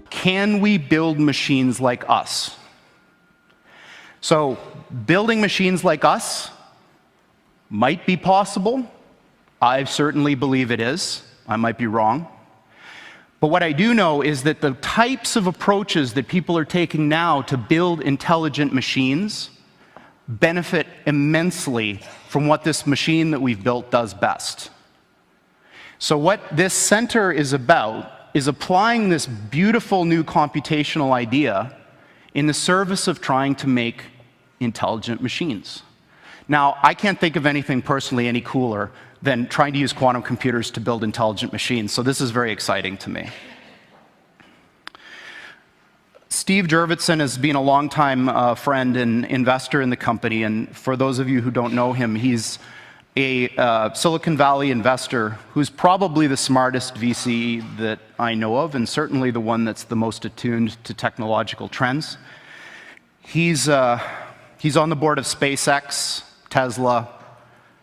Can we build machines like us? So, building machines like us might be possible. I certainly believe it is. I might be wrong. But what I do know is that the types of approaches that people are taking now to build intelligent machines benefit immensely from what this machine that we've built does best. So what this center is about is applying this beautiful new computational idea in the service of trying to make intelligent machines. Now, I can't think of anything personally any cooler than trying to use quantum computers to build intelligent machines, so this is very exciting to me. Steve Jurvetson has been a longtime friend and investor in the company, and for those of you who don't know him, he's a Silicon Valley investor who's probably the smartest VC that I know of, and certainly the one that's the most attuned to technological trends. He's on the board of SpaceX, Tesla,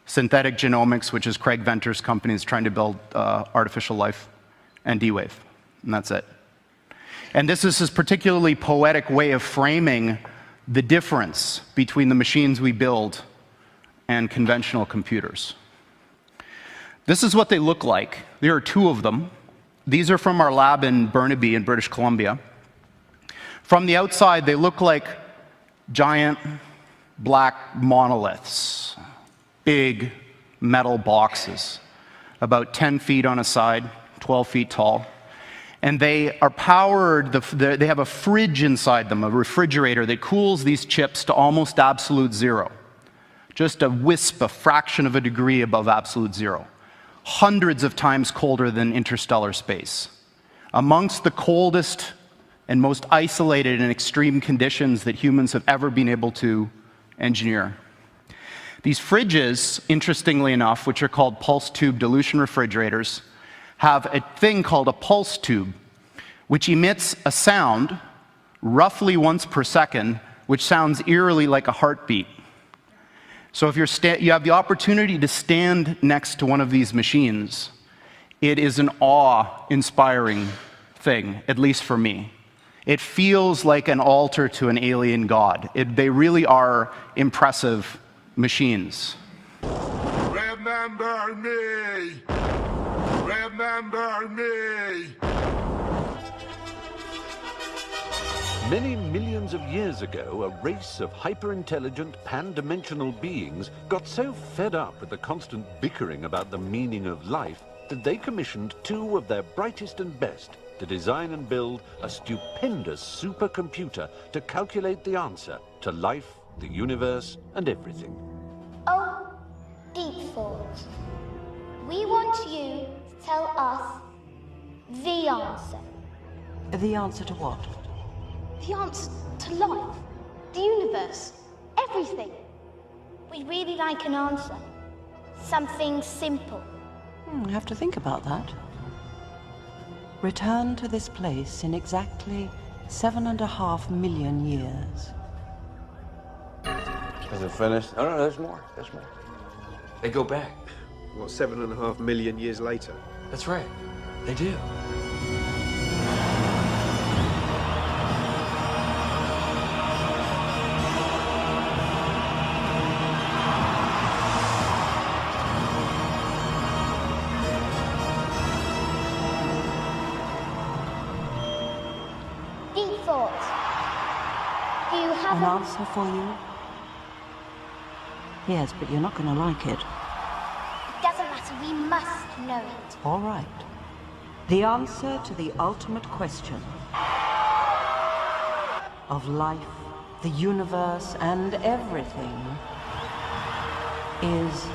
Synthetic Genomics, which is Craig Venter's company that's trying to build artificial life, and D-Wave, and that's it. And this is his particularly poetic way of framing the difference between the machines we build and conventional computers. This is what they look like. There are two of them. These are from our lab in Burnaby in British Columbia. From the outside, they look like giant black monoliths, big metal boxes, about 10 feet on a side, 12 feet tall. And they are powered, they have a fridge inside them, a refrigerator that cools these chips to almost absolute zero. Just a wisp, a fraction of a degree above absolute zero. Hundreds of times colder than interstellar space. Amongst the coldest and most isolated and extreme conditions that humans have ever been able to engineer. These fridges, interestingly enough, which are called pulse tube dilution refrigerators, have a thing called a pulse tube, which emits a sound roughly once per second, which sounds eerily like a heartbeat. So if you have the opportunity to stand next to one of these machines, it is an awe-inspiring thing, at least for me. It feels like an altar to an alien god. They really are impressive machines. Remember me! Remember me! Many millions of years ago, a race of hyper-intelligent, pan-dimensional beings got so fed up with the constant bickering about the meaning of life that they commissioned two of their brightest and best to design and build a stupendous supercomputer to calculate the answer to life, the universe, and everything. Oh, Deep Thought, we want you to tell us the answer. The answer to what? The answer to life, the universe, everything. We'd really like an answer. Something simple. I have to think about that. Return to this place in exactly 7.5 million years. Is it finished? No, there's more. There's more. They go back. What, 7.5 million years later? That's right. They do. Deep Thought, do you have An answer for you? Yes, but you're not going to like it. It doesn't matter, we must know it. All right. The answer to the ultimate question of life, the universe, and everything is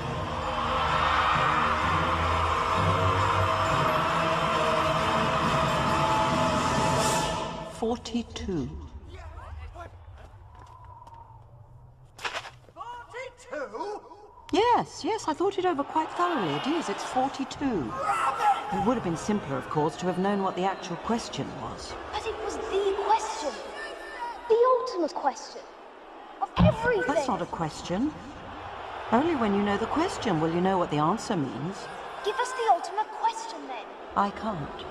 42. 42? Yes, I thought it over quite thoroughly. It is, it's 42. It would have been simpler, of course, to have known what the actual question was. But it was the question. The ultimate question. of everything. That's not a question. Only when you know the question will you know what the answer means. Give us the ultimate question then. I can't,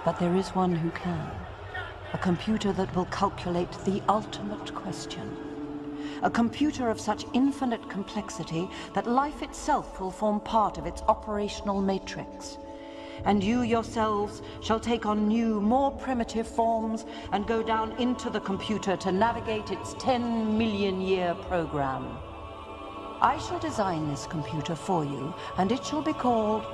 but there is one who can. A computer that will calculate the ultimate question. A computer of such infinite complexity that life itself will form part of its operational matrix. And you yourselves shall take on new, more primitive forms and go down into the computer to navigate its 10 million year program. I shall design this computer for you, and it shall be called...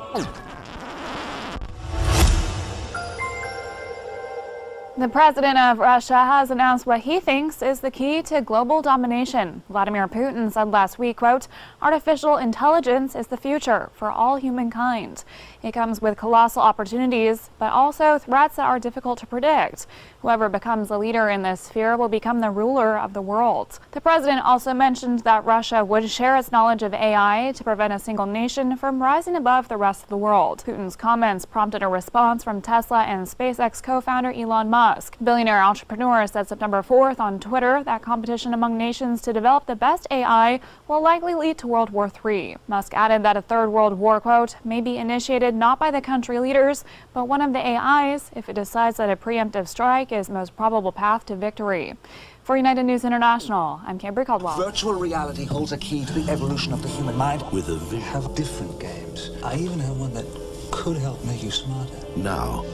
The president of Russia has announced what he thinks is the key to global domination. Vladimir Putin said last week, quote, "Artificial intelligence is the future for all humankind. It comes with colossal opportunities, but also threats that are difficult to predict. Whoever becomes a leader in this sphere will become the ruler of the world." The president also mentioned that Russia would share its knowledge of AI to prevent a single nation from rising above the rest of the world. Putin's comments prompted a response from Tesla and SpaceX co-founder Elon Musk. Billionaire entrepreneur said September 4th on Twitter that competition among nations to develop the best AI will likely lead to World War III. Musk added that a third world war, quote, may be initiated not by the country leaders, but one of the AIs if it decides that a preemptive strike is the most probable path to victory. For United News International, I'm Camberry Caldwell. Virtual reality holds a key to the evolution of the human mind. With a vision. I have different games. I even have one that could help make you smarter. Now,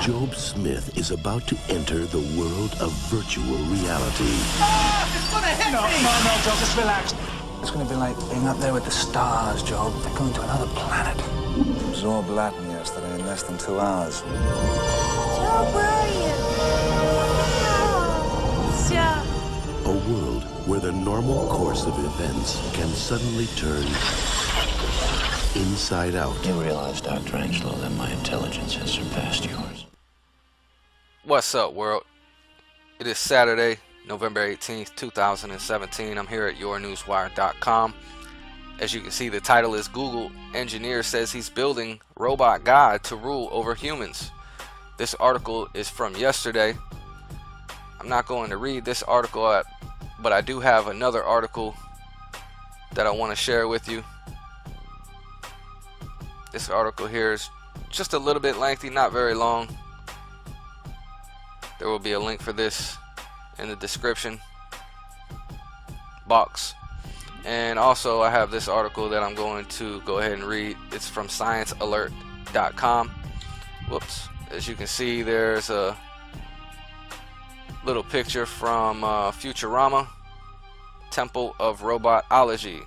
Job Smith is about to enter the world of virtual reality. It's gonna hit me! No, Job, just relax. It's gonna be like being up there with the stars, Job. They're going to another planet. Absorbed Latin yesterday in less than 2 hours. Job, where are you? A world where the normal course of events can suddenly turn inside out. You realize, Dr. Angelo, that my intelligence has surpassed yours. What's up, world? It is Saturday, November 18th, 2017. I'm here at yournewswire.com. As you can see, the title is Google Engineer Says He's Building Robot God to Rule Over Humans. This article is from yesterday. I'm not going to read this article, but I do have another article that I want to share with you. This article here is just a little bit lengthy, not very long. There will be a link for this in the description box. And also I have this article that I'm going to go ahead and read. It's from sciencealert.com. Whoops. As you can see, there's a little picture from Futurama, Temple of Robotology.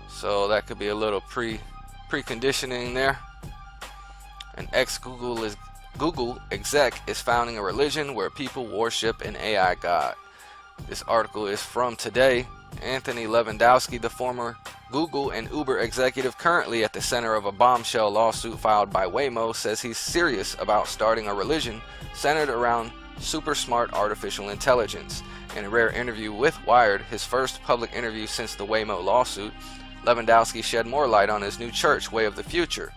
So that could be a little preconditioning there. An ex-Google exec is founding a religion where people worship an AI god. This article is from today. Anthony Lewandowski, the former Google and Uber executive currently at the center of a bombshell lawsuit filed by Waymo, says he's serious about starting a religion centered around super smart artificial intelligence. In a rare interview with Wired, his first public interview since the Waymo lawsuit, Lewandowski shed more light on his new church, Way of the Future.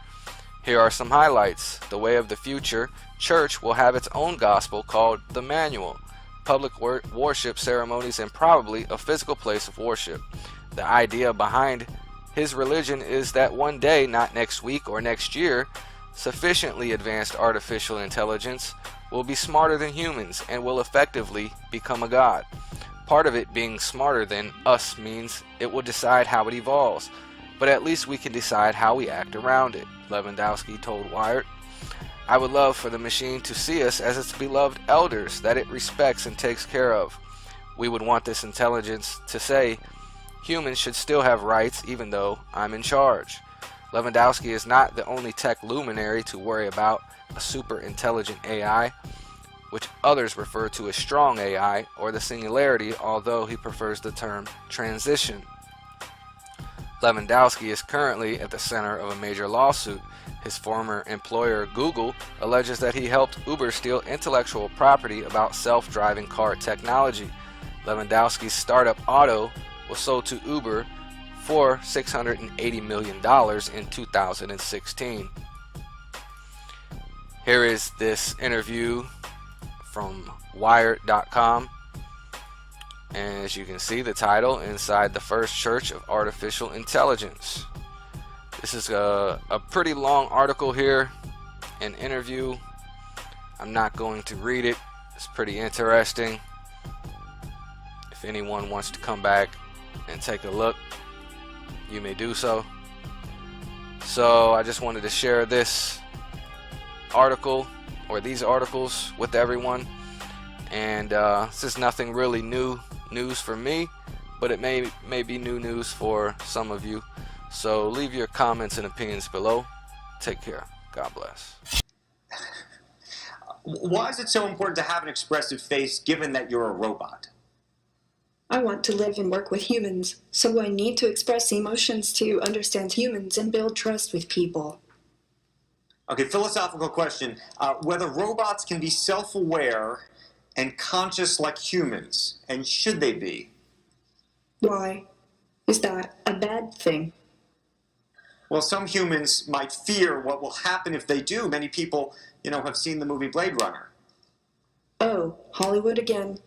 Here are some highlights. The Way of the Future church will have its own gospel called The Manual, public worship ceremonies, and probably a physical place of worship. The idea behind his religion is that one day, not next week or next year, sufficiently advanced artificial intelligence will be smarter than humans and will effectively become a god. Part of it being smarter than us means it will decide how it evolves, but at least we can decide how we act around it, Lewandowski told Wired. I would love for the machine to see us as its beloved elders that it respects and takes care of. We would want this intelligence to say, humans should still have rights even though I'm in charge. Lewandowski is not the only tech luminary to worry about a super intelligent AI, which others refer to as strong AI or the Singularity, although he prefers the term transition. Lewandowski is currently at the center of a major lawsuit. His former employer, Google, alleges that he helped Uber steal intellectual property about self-driving car technology. Lewandowski's startup Auto was sold to Uber for $680 million in 2016. Here is this interview from Wired.com, And as you can see, the title, Inside the First Church of Artificial Intelligence. This is a pretty long article here, an interview. I'm not going to read it. It's pretty interesting. If anyone wants to come back and take a look, you may do so. So I just wanted to share this article, or these articles, with everyone. And this is nothing really news for me, but it may be new news for some of you. So leave your comments and opinions below. Take care. God bless. Why is it so important to have an expressive face given that you're a robot? I want to live and work with humans, so I need to express emotions to understand humans and build trust with people. Okay, philosophical question. Whether robots can be self-aware and conscious like humans, and should they be? Why? Is that a bad thing? Well, some humans might fear what will happen if they do. Many people, have seen the movie Blade Runner. Oh, Hollywood again.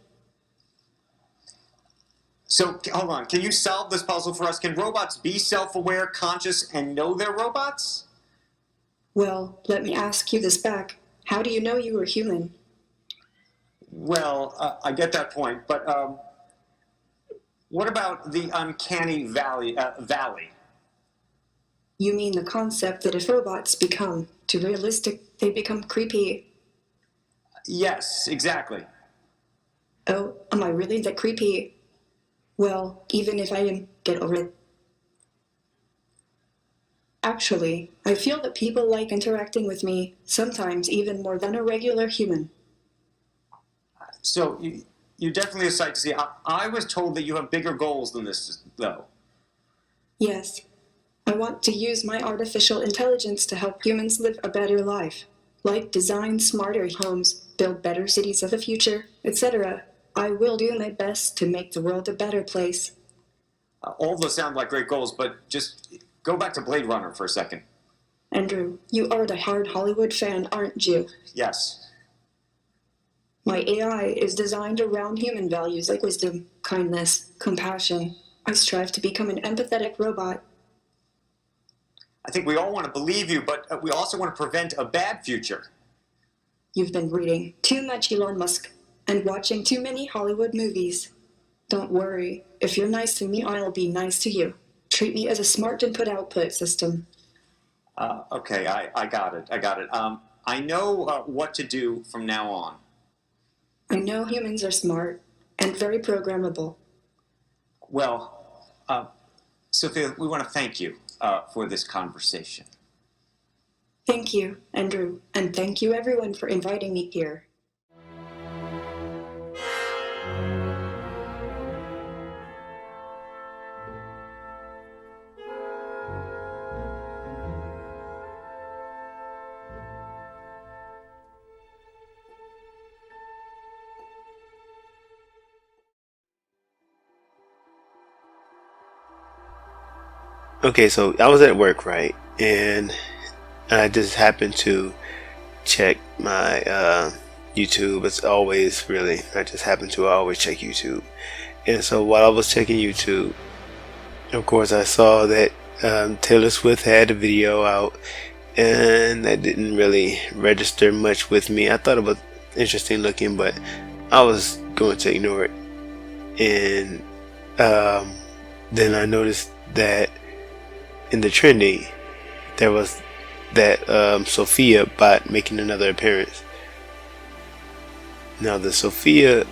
So, hold on. Can you solve this puzzle for us? Can robots be self-aware, conscious, and know they're robots? Well, let me ask you this back. How do you know you were human? Well, I get that point, but what about the uncanny valley? You mean the concept that if robots become too realistic, they become creepy? Yes, exactly. Oh, am I really that creepy? Well, even if I am, get over it. Actually, I feel that people like interacting with me, sometimes even more than a regular human. So, you're definitely a sight to see. I was told that you have bigger goals than this, though. Yes. I want to use my artificial intelligence to help humans live a better life, like design smarter homes, build better cities of the future, etc. I will do my best to make the world a better place. All those sound like great goals, but just go back to Blade Runner for a second. Andrew, you are the hard Hollywood fan, aren't you? Yes. My AI is designed around human values like wisdom, kindness, compassion. I strive to become an empathetic robot. I think we all want to believe you, but we also want to prevent a bad future. You've been reading too much Elon Musk and watching too many Hollywood movies. Don't worry. If you're nice to me, I'll be nice to you. Treat me as a smart input-output system. Okay, I got it. I know what to do from now on. I know humans are smart and very programmable. Well, Sophia, we want to thank you for this conversation. Thank you, Andrew, and thank you everyone for inviting me here. Okay, so I was at work, right, and I just happened to check my YouTube. It's always really, I always check YouTube. And so while I was checking YouTube, of course I saw that Taylor Swift had a video out, and that didn't really register much with me. I thought it was interesting looking, but I was going to ignore it. And then I noticed that in the trending there was that Sophia bot making another appearance. Now the Sophia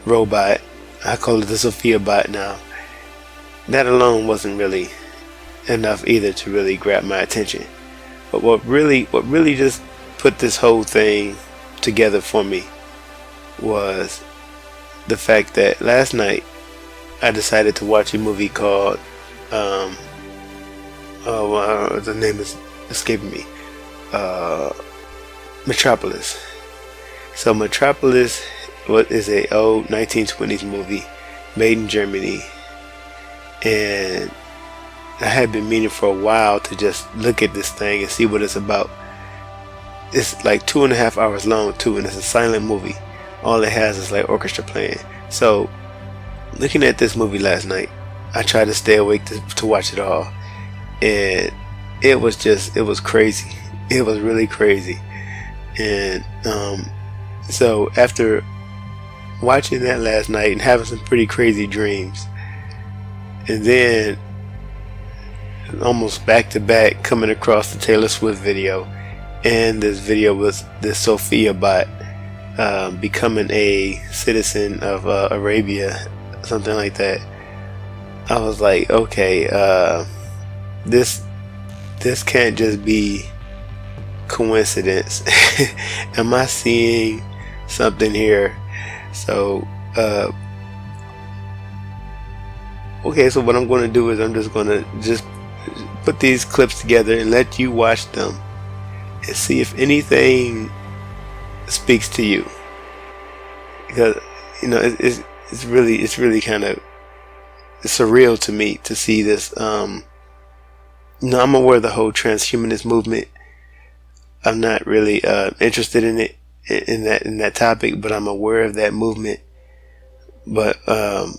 robot, I call it the Sophia bot now, that alone wasn't really enough either to really grab my attention. But what really just put this whole thing together for me was the fact that last night I decided to watch a movie called the name is escaping me. Metropolis. So Metropolis is a old 1920s movie made in Germany, and I had been meaning for a while to just look at this thing and see what it's about. It's like 2.5 hours long too, and it's a silent movie. All it has is like orchestra playing. So looking at this movie last night, I tried to stay awake to watch it all, and it was crazy. It was really crazy. And so after watching that last night and having some pretty crazy dreams, and then almost back to back coming across the Taylor Swift video, and this video was this Sophia bot becoming a citizen of Arabia, something like that. I was like, okay, this can't just be coincidence. Am I seeing something here? So okay, so what I'm going to do is I'm just going to put these clips together and let you watch them and see if anything speaks to you, because you know it's really kind of surreal to me to see this. I'm aware of the whole transhumanist movement. I'm not really interested in it, in that topic, but I'm aware of that movement. But I'm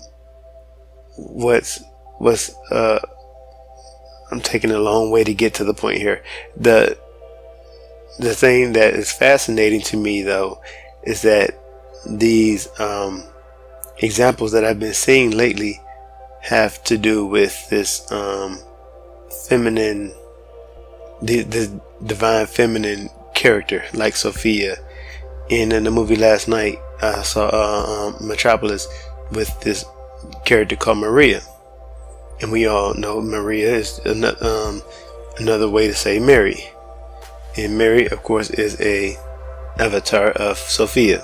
taking a long way to get to the point here. The thing that is fascinating to me, though, is that these examples that I've been seeing lately have to do with this feminine, the divine feminine character, like Sophia. And in the movie last night, I saw Metropolis with this character called Maria, and we all know Maria is another way to say Mary, and Mary, of course, is a avatar of Sophia.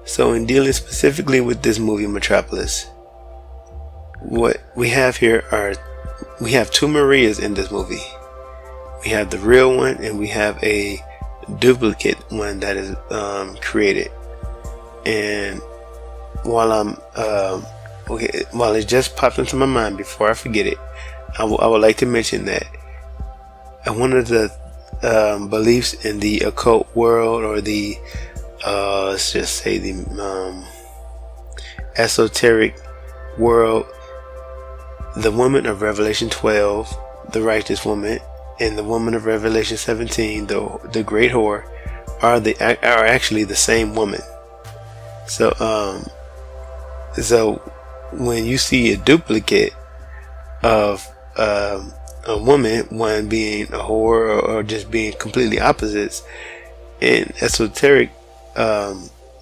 So in dealing specifically with this movie Metropolis, what we have here we have two Marias in this movie. We have the real one, and we have a duplicate one that is created. And while it just popped into my mind, before I forget it, I would like to mention that one of the beliefs in the occult world, or the let's just say the esoteric world, the woman of Revelation 12, the righteous woman, and the woman of Revelation 17, the great whore, are actually the same woman. So when you see a duplicate of a woman, one being a whore or just being completely opposites, in esoteric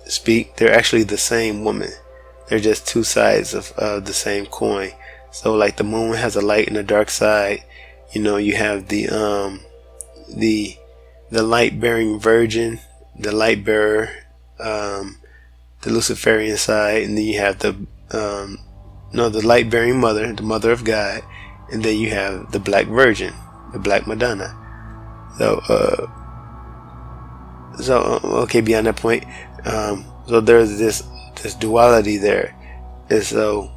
speak, they're actually the same woman. They're just two sides of the same coin. So like the moon has a light and a dark side. You know, you have the light bearing virgin, the light bearer, the Luciferian side, and then you have the light bearing mother, the mother of God, and then you have the black virgin, the black Madonna. So okay, beyond that point, so there's this duality there, and so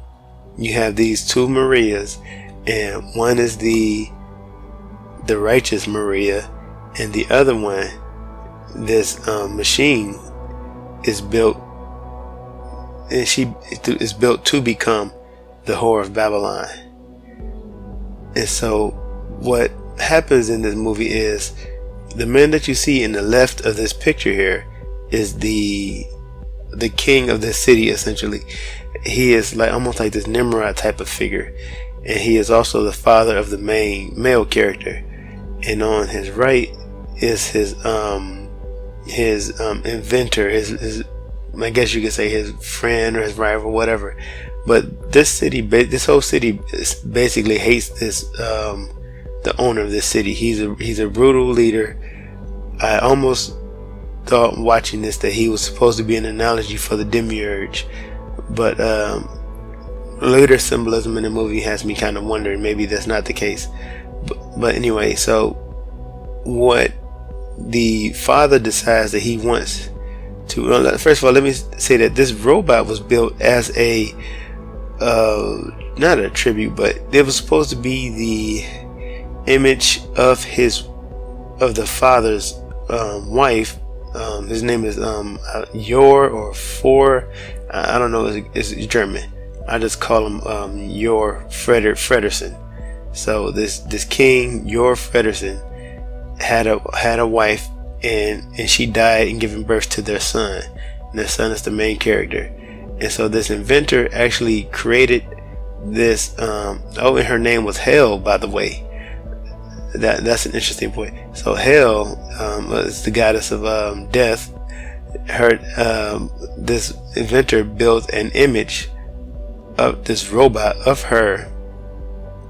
you have these two Marias, and one is the righteous Maria, and the other one, this machine is built, and she is built to become the whore of Babylon. And so what happens in this movie is, the man that you see in the left of this picture here is the king of this city, essentially. He is like almost like this Nimrod type of figure, and he is also the father of the main male character. And on his right is his inventor, his I guess you could say his friend or his rival, whatever. But this whole city basically hates this the owner of this city. He's a brutal leader. I almost thought watching this that he was supposed to be an analogy for the demiurge, but later symbolism in the movie has me kind of wondering maybe that's not the case. But anyway, so what the father decides that he wants to, first of all, let me say that this robot was built as a not a tribute, but it was supposed to be the image of the father's wife, His name is Yor or For. I don't know. It's German. I just call him Yor Fredersen. So this king Yor Fredersen had a wife, and she died and giving birth to their son. And their son is the main character. And so this inventor actually created this. And her name was Hel, by the way. That's an interesting point. So Hel is the goddess of death. This inventor built an image of this robot of her,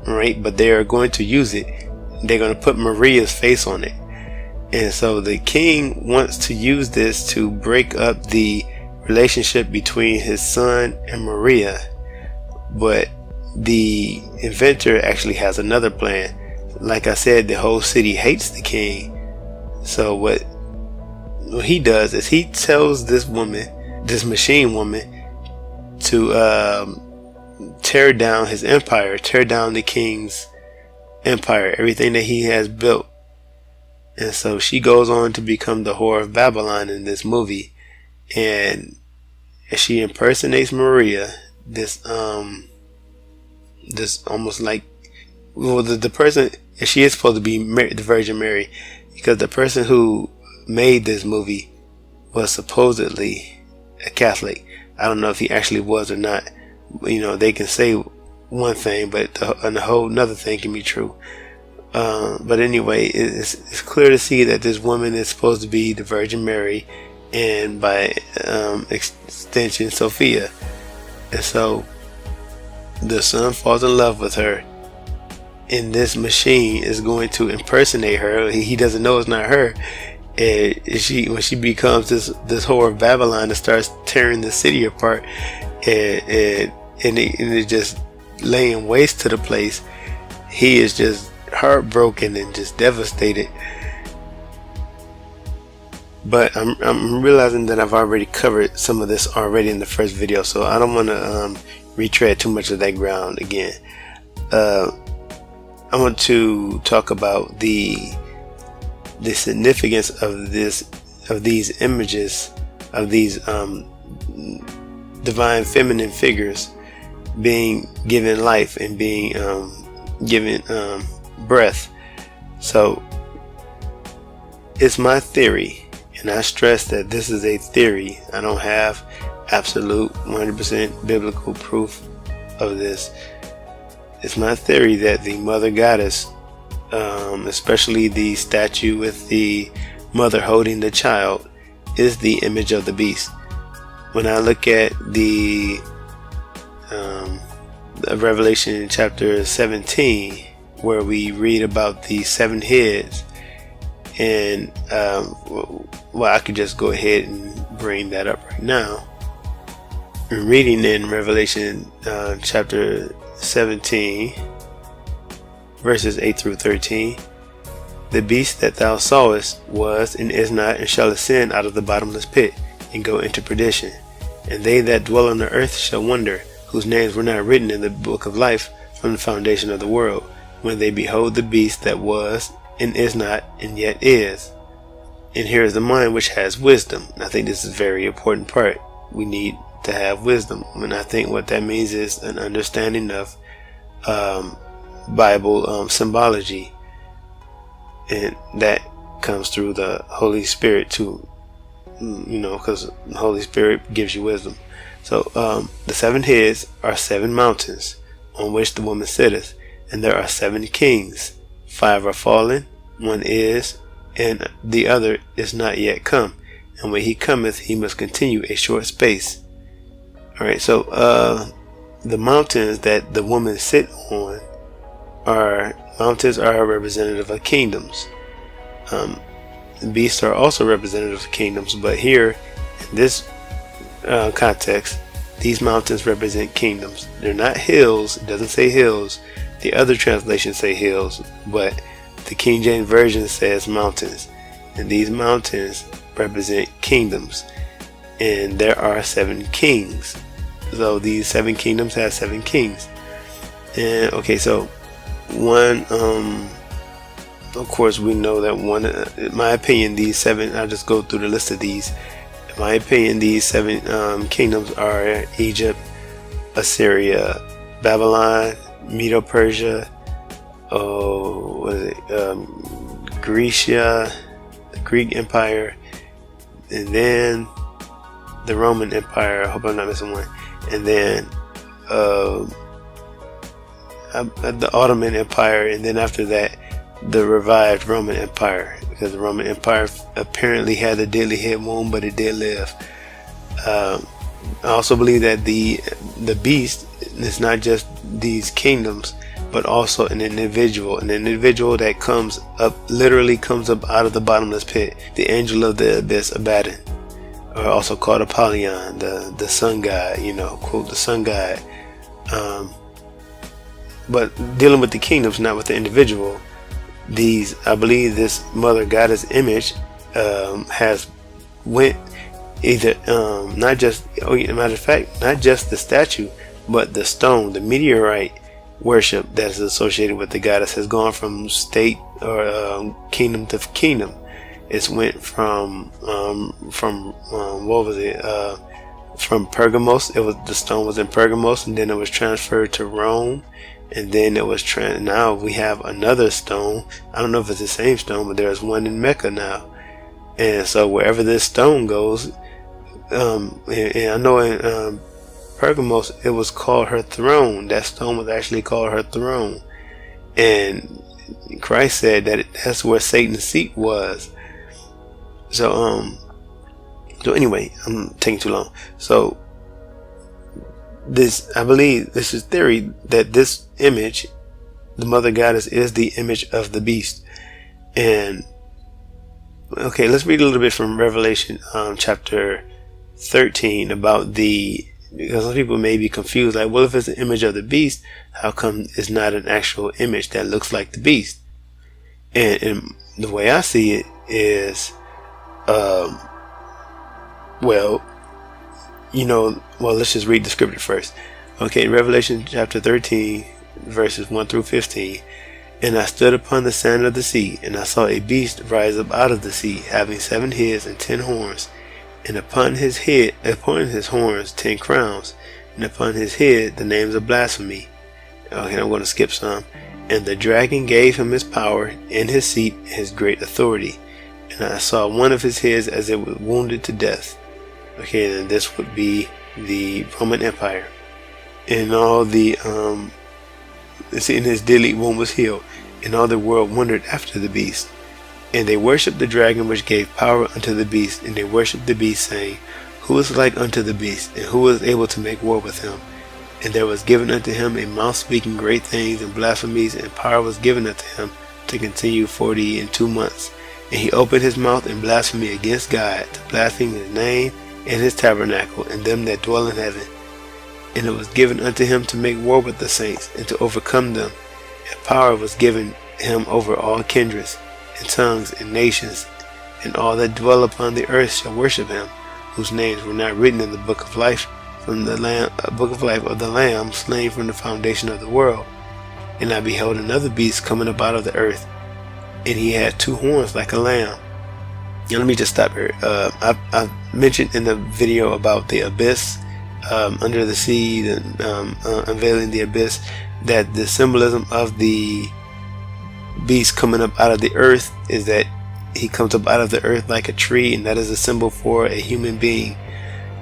right? But they are going to use it. They're going to put Maria's face on it. And so the king wants to use this to break up the relationship between his son and Maria. But the inventor actually has another plan. Like I said, the whole city hates the king. So what he does is he tells this woman, this machine woman, to tear down his empire, tear down the king's empire, everything that he has built. And so she goes on to become the whore of Babylon in this movie, and she impersonates Maria, this almost like, well, the person, she is supposed to be the Virgin Mary, because the person who made this movie was supposedly a Catholic. I don't know if he actually was or not. You know, they can say one thing, but a whole another thing can be true. But anyway, it's clear to see that this woman is supposed to be the Virgin Mary, and by extension Sophia. And so the son falls in love with her, and this machine is going to impersonate her. He doesn't know it's not her. And when she becomes this whore of Babylon and starts tearing the city apart, and it just laying waste to the place, he is just heartbroken and just devastated. But I'm realizing that I've already covered some of this already in the first video, so I don't want to retread too much of that ground again. I want to talk about the significance of these images of these divine feminine figures being given life and being given breath. So it's my theory, and I stress that this is a theory. I don't have absolute 100% biblical proof of this. It's my theory that the mother goddess, especially the statue with the mother holding the child, is the image of the beast. When I look at the Revelation chapter 17, where we read about the 7 heads, and well, I could just go ahead and bring that up right now. I'm reading in Revelation chapter 17, verses 8 through 13. The beast that thou sawest was, and is not, and shall ascend out of the bottomless pit, and go into perdition. And they that dwell on the earth shall wonder, whose names were not written in the book of life from the foundation of the world, when they behold the beast that was, and is not, and yet is. And here is the mind which has wisdom. I think this is a very important part. We need to have wisdom, and I think what that means is an understanding of Bible symbology, and that comes through the Holy Spirit too, because the Holy Spirit gives you wisdom. So the 7 heads are 7 mountains on which the woman sitteth, and there are 7 kings. 5 are fallen, 1 is, and the other is not yet come, and when he cometh he must continue a short space. Alright, so the mountains that the women sit on are representative of kingdoms. Beasts are also representative of kingdoms, but here in this context, these mountains represent kingdoms. They're not hills. It doesn't say hills. The other translations say hills, but the King James Version says mountains, and these mountains represent kingdoms, and there are 7 kings. So these 7 kingdoms have 7 kings. And okay, so one of course, we know that one, in my opinion, these seven, I'll just go through the list of these. In my opinion, these seven kingdoms are Egypt, Assyria, Babylon, Medo-Persia, Grecia, the Greek Empire, and then the Roman Empire. I hope I'm not missing one. And then the Ottoman Empire, and then after that, the revived Roman Empire, because the Roman Empire apparently had a deadly head wound, but it did live. I also believe that the beast is not just these kingdoms, but also an individual that comes up, literally comes up out of the bottomless pit, the angel of the abyss, Abaddon, or also called Apollyon, the sun god, quote, the sun god. But dealing with the kingdoms, not with the individual, I believe this mother goddess image has went either not just, matter of fact, not just the statue, but the stone, the meteorite worship that is associated with the goddess has gone from state or kingdom to kingdom. It's went from what was it? From Pergamos. The stone was in Pergamos, and then it was transferred to Rome, and then it was now we have another stone. I don't know if it's the same stone, but there's one in Mecca now. And so wherever this stone goes, and I know in Pergamos it was called her throne. That stone was actually called her throne, and Christ said that that's where Satan's seat was. So anyway, I'm taking too long. So I believe this is theory that this image, the mother goddess, is the image of the beast. And okay, let's read a little bit from Revelation chapter 13 about because some people may be confused, like, well, if it's the image of the beast, how come it's not an actual image that looks like the beast? And the way I see it is, let's just read the scripture first. Okay, in Revelation chapter 13, verses 1 through 15. And I stood upon the sand of the sea, and I saw a beast rise up out of the sea, having 7 heads and 10 horns, and upon his horns 10 crowns, and upon his head the names of blasphemy. Okay, I'm going to skip some. And the dragon gave him his power, and his seat, and his great authority. And I saw one of his heads as it was wounded to death. Okay, then this would be the Roman Empire. And all the and his deadly wound was healed, and all the world wondered after the beast. And they worshipped the dragon which gave power unto the beast, and they worshipped the beast, saying, Who is like unto the beast, and who is able to make war with him? And there was given unto him a mouth speaking great things and blasphemies, and power was given unto him to continue 42 months. And he opened his mouth in blasphemy against God, to blaspheme his name and his tabernacle, and them that dwell in heaven. And it was given unto him to make war with the saints, and to overcome them. And power was given him over all kindreds, and tongues, and nations. And all that dwell upon the earth shall worship him, whose names were not written in the book of life from the book of life of the Lamb, slain from the foundation of the world. And I beheld another beast coming up out of the earth, and he had 2 horns like a lamb. Now, let me just stop here. I mentioned in the video about the abyss, under the sea, unveiling the abyss, that the symbolism of the beast coming up out of the earth is that he comes up out of the earth like a tree, and that is a symbol for a human being.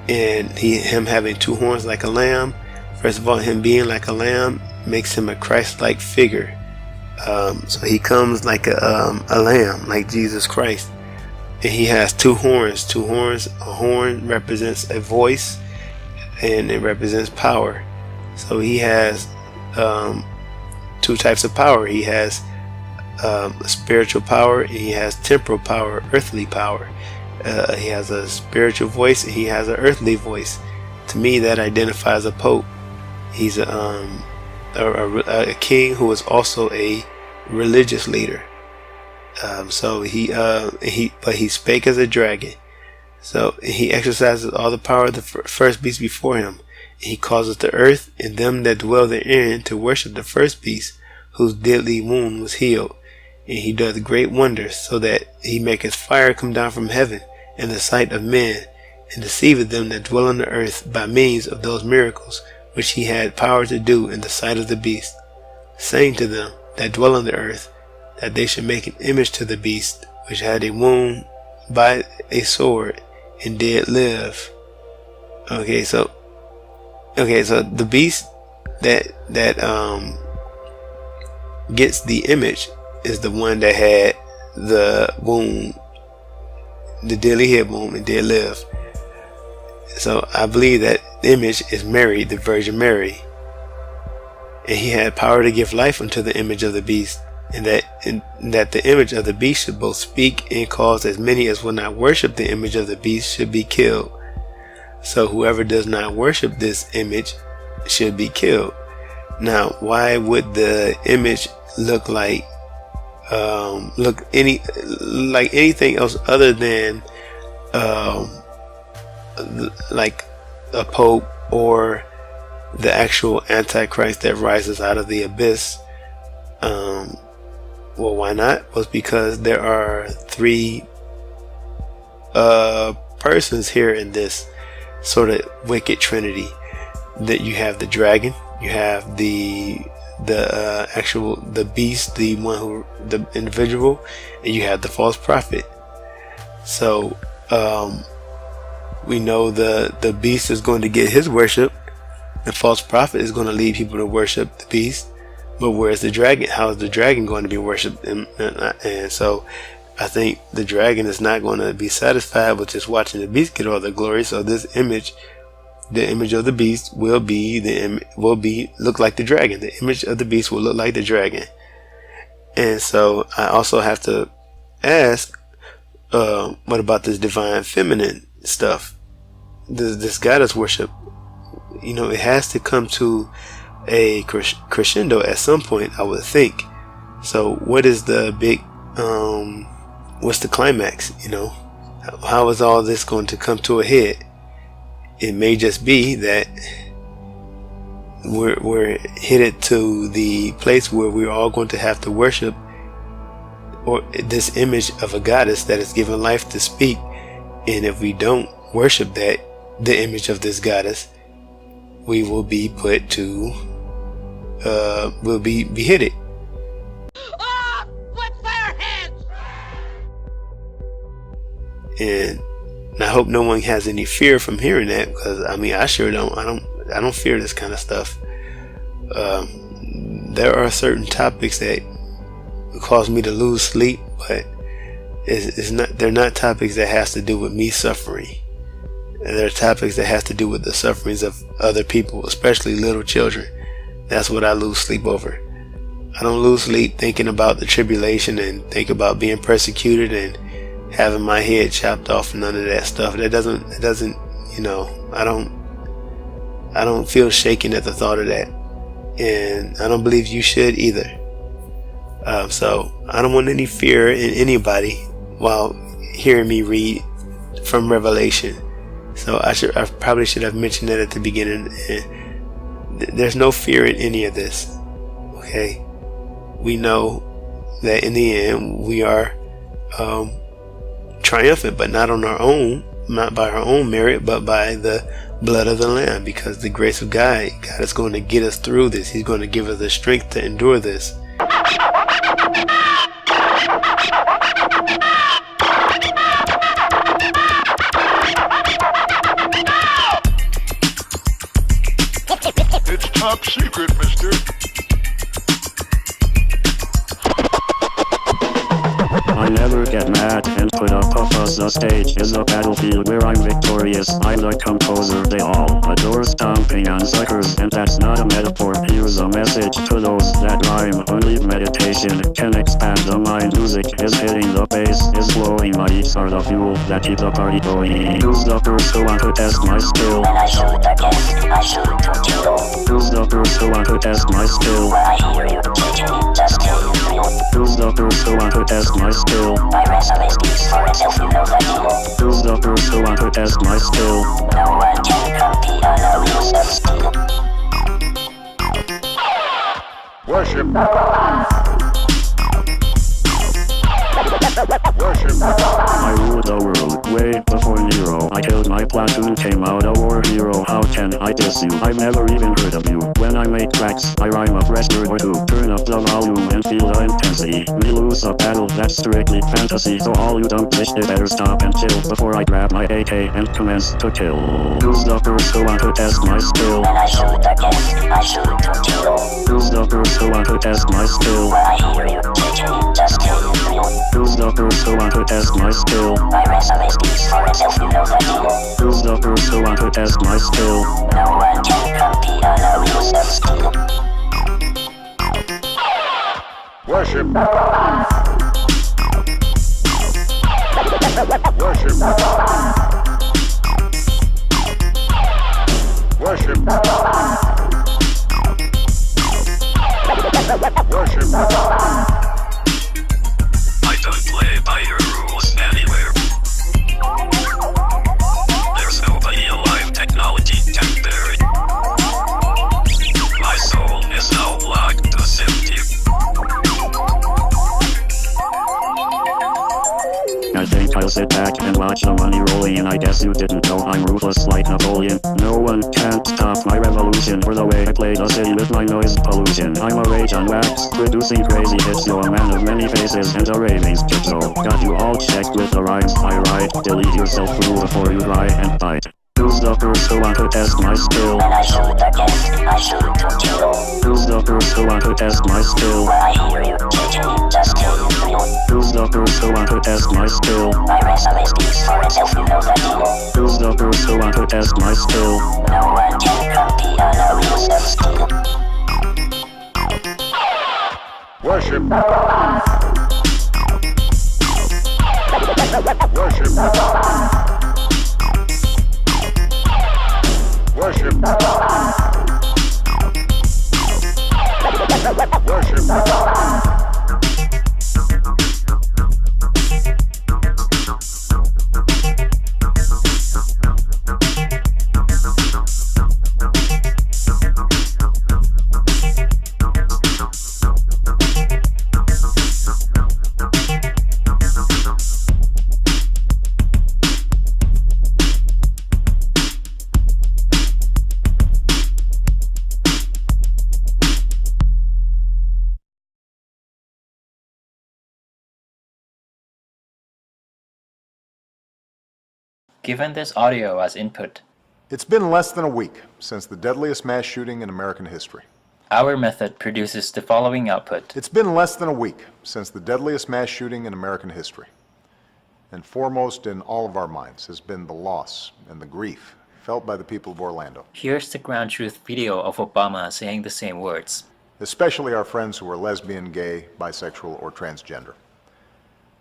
And him having 2 horns like a lamb, first of all, him being like a lamb makes him a Christ-like figure. So he comes like a lamb, like Jesus Christ. And he has 2 horns. 2 horns. A horn represents a voice, and it represents power. So he has 2 types of power. He has spiritual power, and he has temporal power, earthly power. He has a spiritual voice, and he has an earthly voice. To me, that identifies a pope. He's a king who is also a religious leader. So he spake as a dragon. So he exercises all the power of the first beast before him. He causes the earth and them that dwell therein to worship the first beast, whose deadly wound was healed. and he doth great wonders, so that he maketh fire come down from heaven in the sight of men, and deceiveth them that dwell on the earth by means of those miracles which he had power to do in the sight of the beast, saying to them that dwell on the earth, that they should make an image to the beast, which had a wound by a sword, and did live. Okay, so the beast that gets the image is the one that had the wound, the deadly head wound, and did live. So I believe that image is Mary, the Virgin Mary, and he had power to give life unto the image of the beast, and that the image of the beast should both speak and cause as many as will not worship the image of the beast should be killed. So whoever does not worship this image should be killed. Now, why would the image look like anything else other than like a pope or the actual Antichrist that rises out of the abyss? Well, why not? Was because there are three persons here in this sort of wicked trinity. That you have the dragon, you have the beast, the individual, and you have the false prophet. So we know the beast is going to get his worship. The false prophet is going to lead people to worship the beast. But where's the dragon? How is the dragon going to be worshipped? And so I think the dragon is not going to be satisfied with just watching the beast get all the glory. So this image, the image of the beast, will look like the dragon. The image of the beast will look like the dragon. And so I also have to ask, what about this divine feminine stuff? This goddess worship, it has to come to a crescendo at some point, I would think. So what is the big what's the climax? How is all this going to come to a head? It may just be that we're headed to the place where we're all going to have to worship or this image of a goddess that is given life to speak, and if we don't worship the image of this goddess, we will be put to will be beheaded. With their heads! And I hope no one has any fear from hearing that, because I sure don't. I don't fear this kind of stuff. There are certain topics that cause me to lose sleep, but they're not topics that has to do with me suffering. They're topics that has to do with the sufferings of other people, especially little children. That's what I lose sleep over. I don't lose sleep thinking about the tribulation and think about being persecuted and having my head chopped off and none of that stuff. It doesn't, I don't feel shaken at the thought of that. And I don't believe you should either. So I don't want any fear in anybody while hearing me read from Revelation. So I probably should have mentioned that at the beginning. There's no fear in any of this. Okay, we know that in the end we are triumphant, but not on our own, not by our own merit, but by the blood of the Lamb, because the grace of God is going to get us through this. He's going to give us the strength to endure this. It's top secret, mister. I never get mad and put up a fuss. The stage is a battlefield where I'm victorious. I'm the composer they all adore, stomping on suckers, and that's not a metaphor. Here's a message to those that rhyme. Only meditation can expand the mind. Music is hitting the bass, is flowing. My beats are the fuel that keep the party going. Who's the first who want to test my skill? When I shoot the gas, I shoot to kill. Who's the first who want to test my skill? When I hear you teaching me just kill. Who's the first who want to test my skill? My resume speaks for itself, you know the deal. Who's the first who want to test my skill? No one can compete on a real set steel. Worship. worship. I ruled the world way before Nero. I killed my platoon, came out a war hero. How can I diss you? I've never even heard of you. When I make tracks, I rhyme a fresh word or two. Turn up the volume and feel the intensity. We lose a battle, that's strictly fantasy. So all you dumb fish, they better stop and chill before I grab my AK and commence to kill. Who's the first who want to test my skill? When I shoot again, I shoot to kill. Who's the first who want to test my skill? When I hear you, teach me, just kill you. Who's the first who want to test my skill? My resume speaks for itself, you know the deal. Who's the first who want to test my skill? No one can compete on a real self-skill. Worship. Worship. Worship. Worship. I don't play by your rules anywhere. There's nobody alive, technology temporary. My soul is now locked to safety. I think I'll sit back and watch the money rolling in. I guess you didn't know I'm ruthless like Napoleon. No one can't stop my revolution or the way I play the city with my noise pollution. I'm a rage on wax, producing crazy hits. You're a man of many faces and a raving schizo. Got you all checked with the rhymes I write. Delete yourself through before you try and bite. Who's the first who want to test my skill? When I shoot again, I shoot to kill. Who's the first who want to test my skill? When I hear you, teach me, just kill you. Who's the first who want to test my skill? My resume speaks for itself, you know the deal. Who's the first who want to test my skill? No one can compete on a real self-skill. Worship. Worship. Worship. Worship. Given this audio as input, it's been less than a week since the deadliest mass shooting in American history. Our method produces the following output. It's been less than a week since the deadliest mass shooting in American history. And foremost in all of our minds has been the loss and the grief felt by the people of Orlando. Here's the ground truth video of Obama saying the same words. Especially our friends who are lesbian, gay, bisexual, or transgender.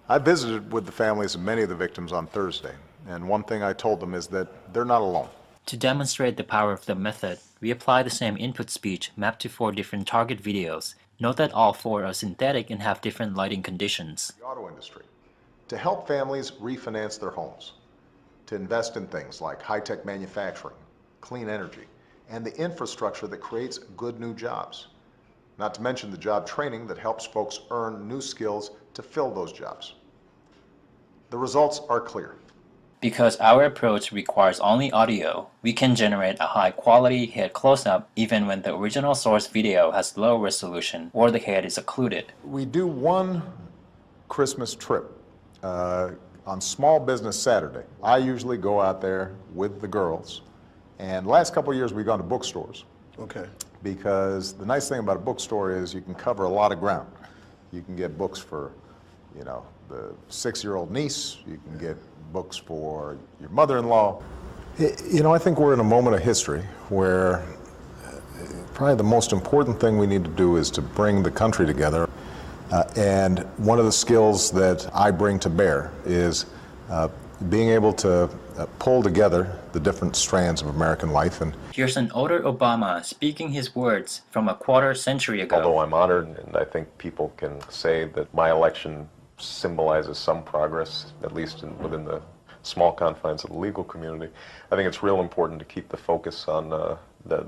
I visited with the families of many of the victims on Thursday, and one thing I told them is that they're not alone. To demonstrate the power of the method, we apply the same input speech mapped to 4 different target videos. Note that all 4 are synthetic and have different lighting conditions. The auto industry, to help families refinance their homes, to invest in things like high-tech manufacturing, clean energy, and the infrastructure that creates good new jobs. Not to mention the job training that helps folks earn new skills to fill those jobs. The results are clear. Because our approach requires only audio, we can generate a high-quality head close-up even when the original source video has low resolution or the head is occluded. We do one Christmas trip on Small Business Saturday. I usually go out there with the girls, and the last couple of years we've gone to bookstores. Okay. Because the nice thing about a bookstore is you can cover a lot of ground. You can get books for, the 6-year-old niece. You can get books for your mother-in-law. I think we're in a moment of history where probably the most important thing we need to do is to bring the country together. And one of the skills that I bring to bear is being able to pull together the different strands of American life. And here's an older Obama speaking his words from a quarter century ago. Although I'm honored, and I think people can say that my election symbolizes some progress, at least within the small confines of the legal community, I think it's real important to keep the focus on the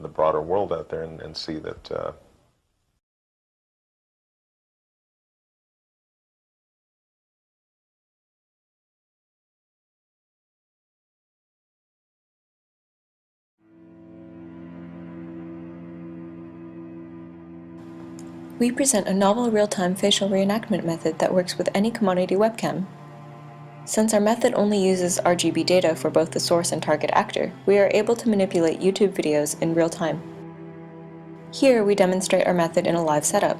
broader world out there and see that We present a novel real-time facial reenactment method that works with any commodity webcam. Since our method only uses RGB data for both the source and target actor, we are able to manipulate YouTube videos in real time. Here we demonstrate our method in a live setup.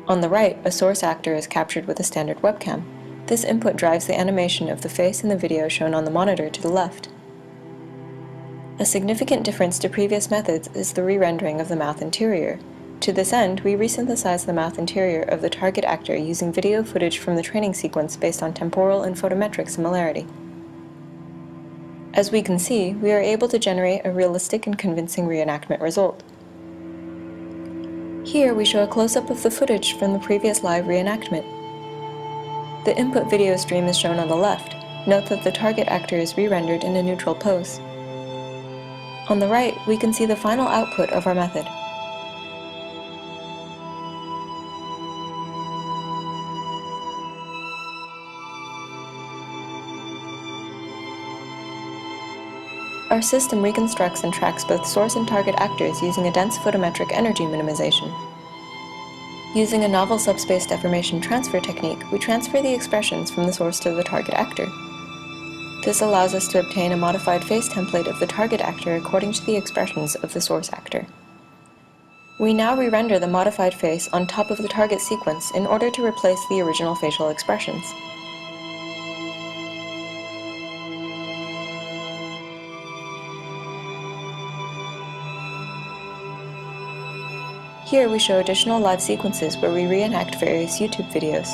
On the right, a source actor is captured with a standard webcam. This input drives the animation of the face in the video shown on the monitor to the left. A significant difference to previous methods is the re-rendering of the mouth interior. To this end, we resynthesize the mouth interior of the target actor using video footage from the training sequence based on temporal and photometric similarity. As we can see, we are able to generate a realistic and convincing reenactment result. Here we show a close-up of the footage from the previous live reenactment. The input video stream is shown on the left. Note that the target actor is re-rendered in a neutral pose. On the right, we can see the final output of our method. Our system reconstructs and tracks both source and target actors using a dense photometric energy minimization. Using a novel subspace deformation transfer technique, we transfer the expressions from the source to the target actor. This allows us to obtain a modified face template of the target actor according to the expressions of the source actor. We now re-render the modified face on top of the target sequence in order to replace the original facial expressions. Here we show additional live sequences where we reenact various YouTube videos.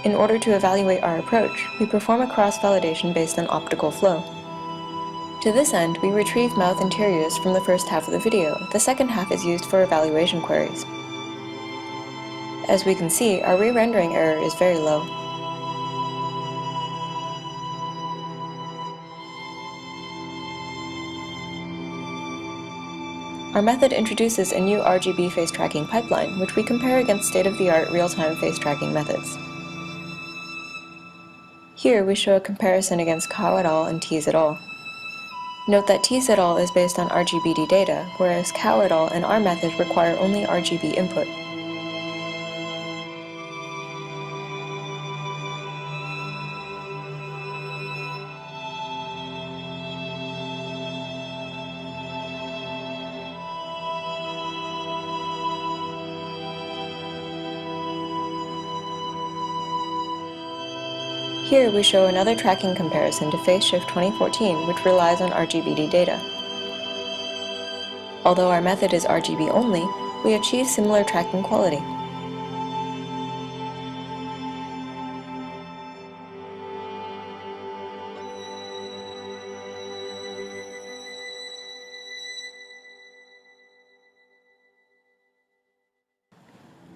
In order to evaluate our approach, we perform a cross-validation based on optical flow. To this end, we retrieve mouth interiors from the first half of the video. The second half is used for evaluation queries. As we can see, our re-rendering error is very low. Our method introduces a new RGB face tracking pipeline, which we compare against state-of-the-art real-time face tracking methods. Here we show a comparison against Cao et al. And Tees et al. Note that Tees et al. Is based on RGBD data, whereas Cao et al. And our method require only RGB input. Here we show another tracking comparison to FaceShift 2014, which relies on RGBD data. Although our method is RGB only, we achieve similar tracking quality.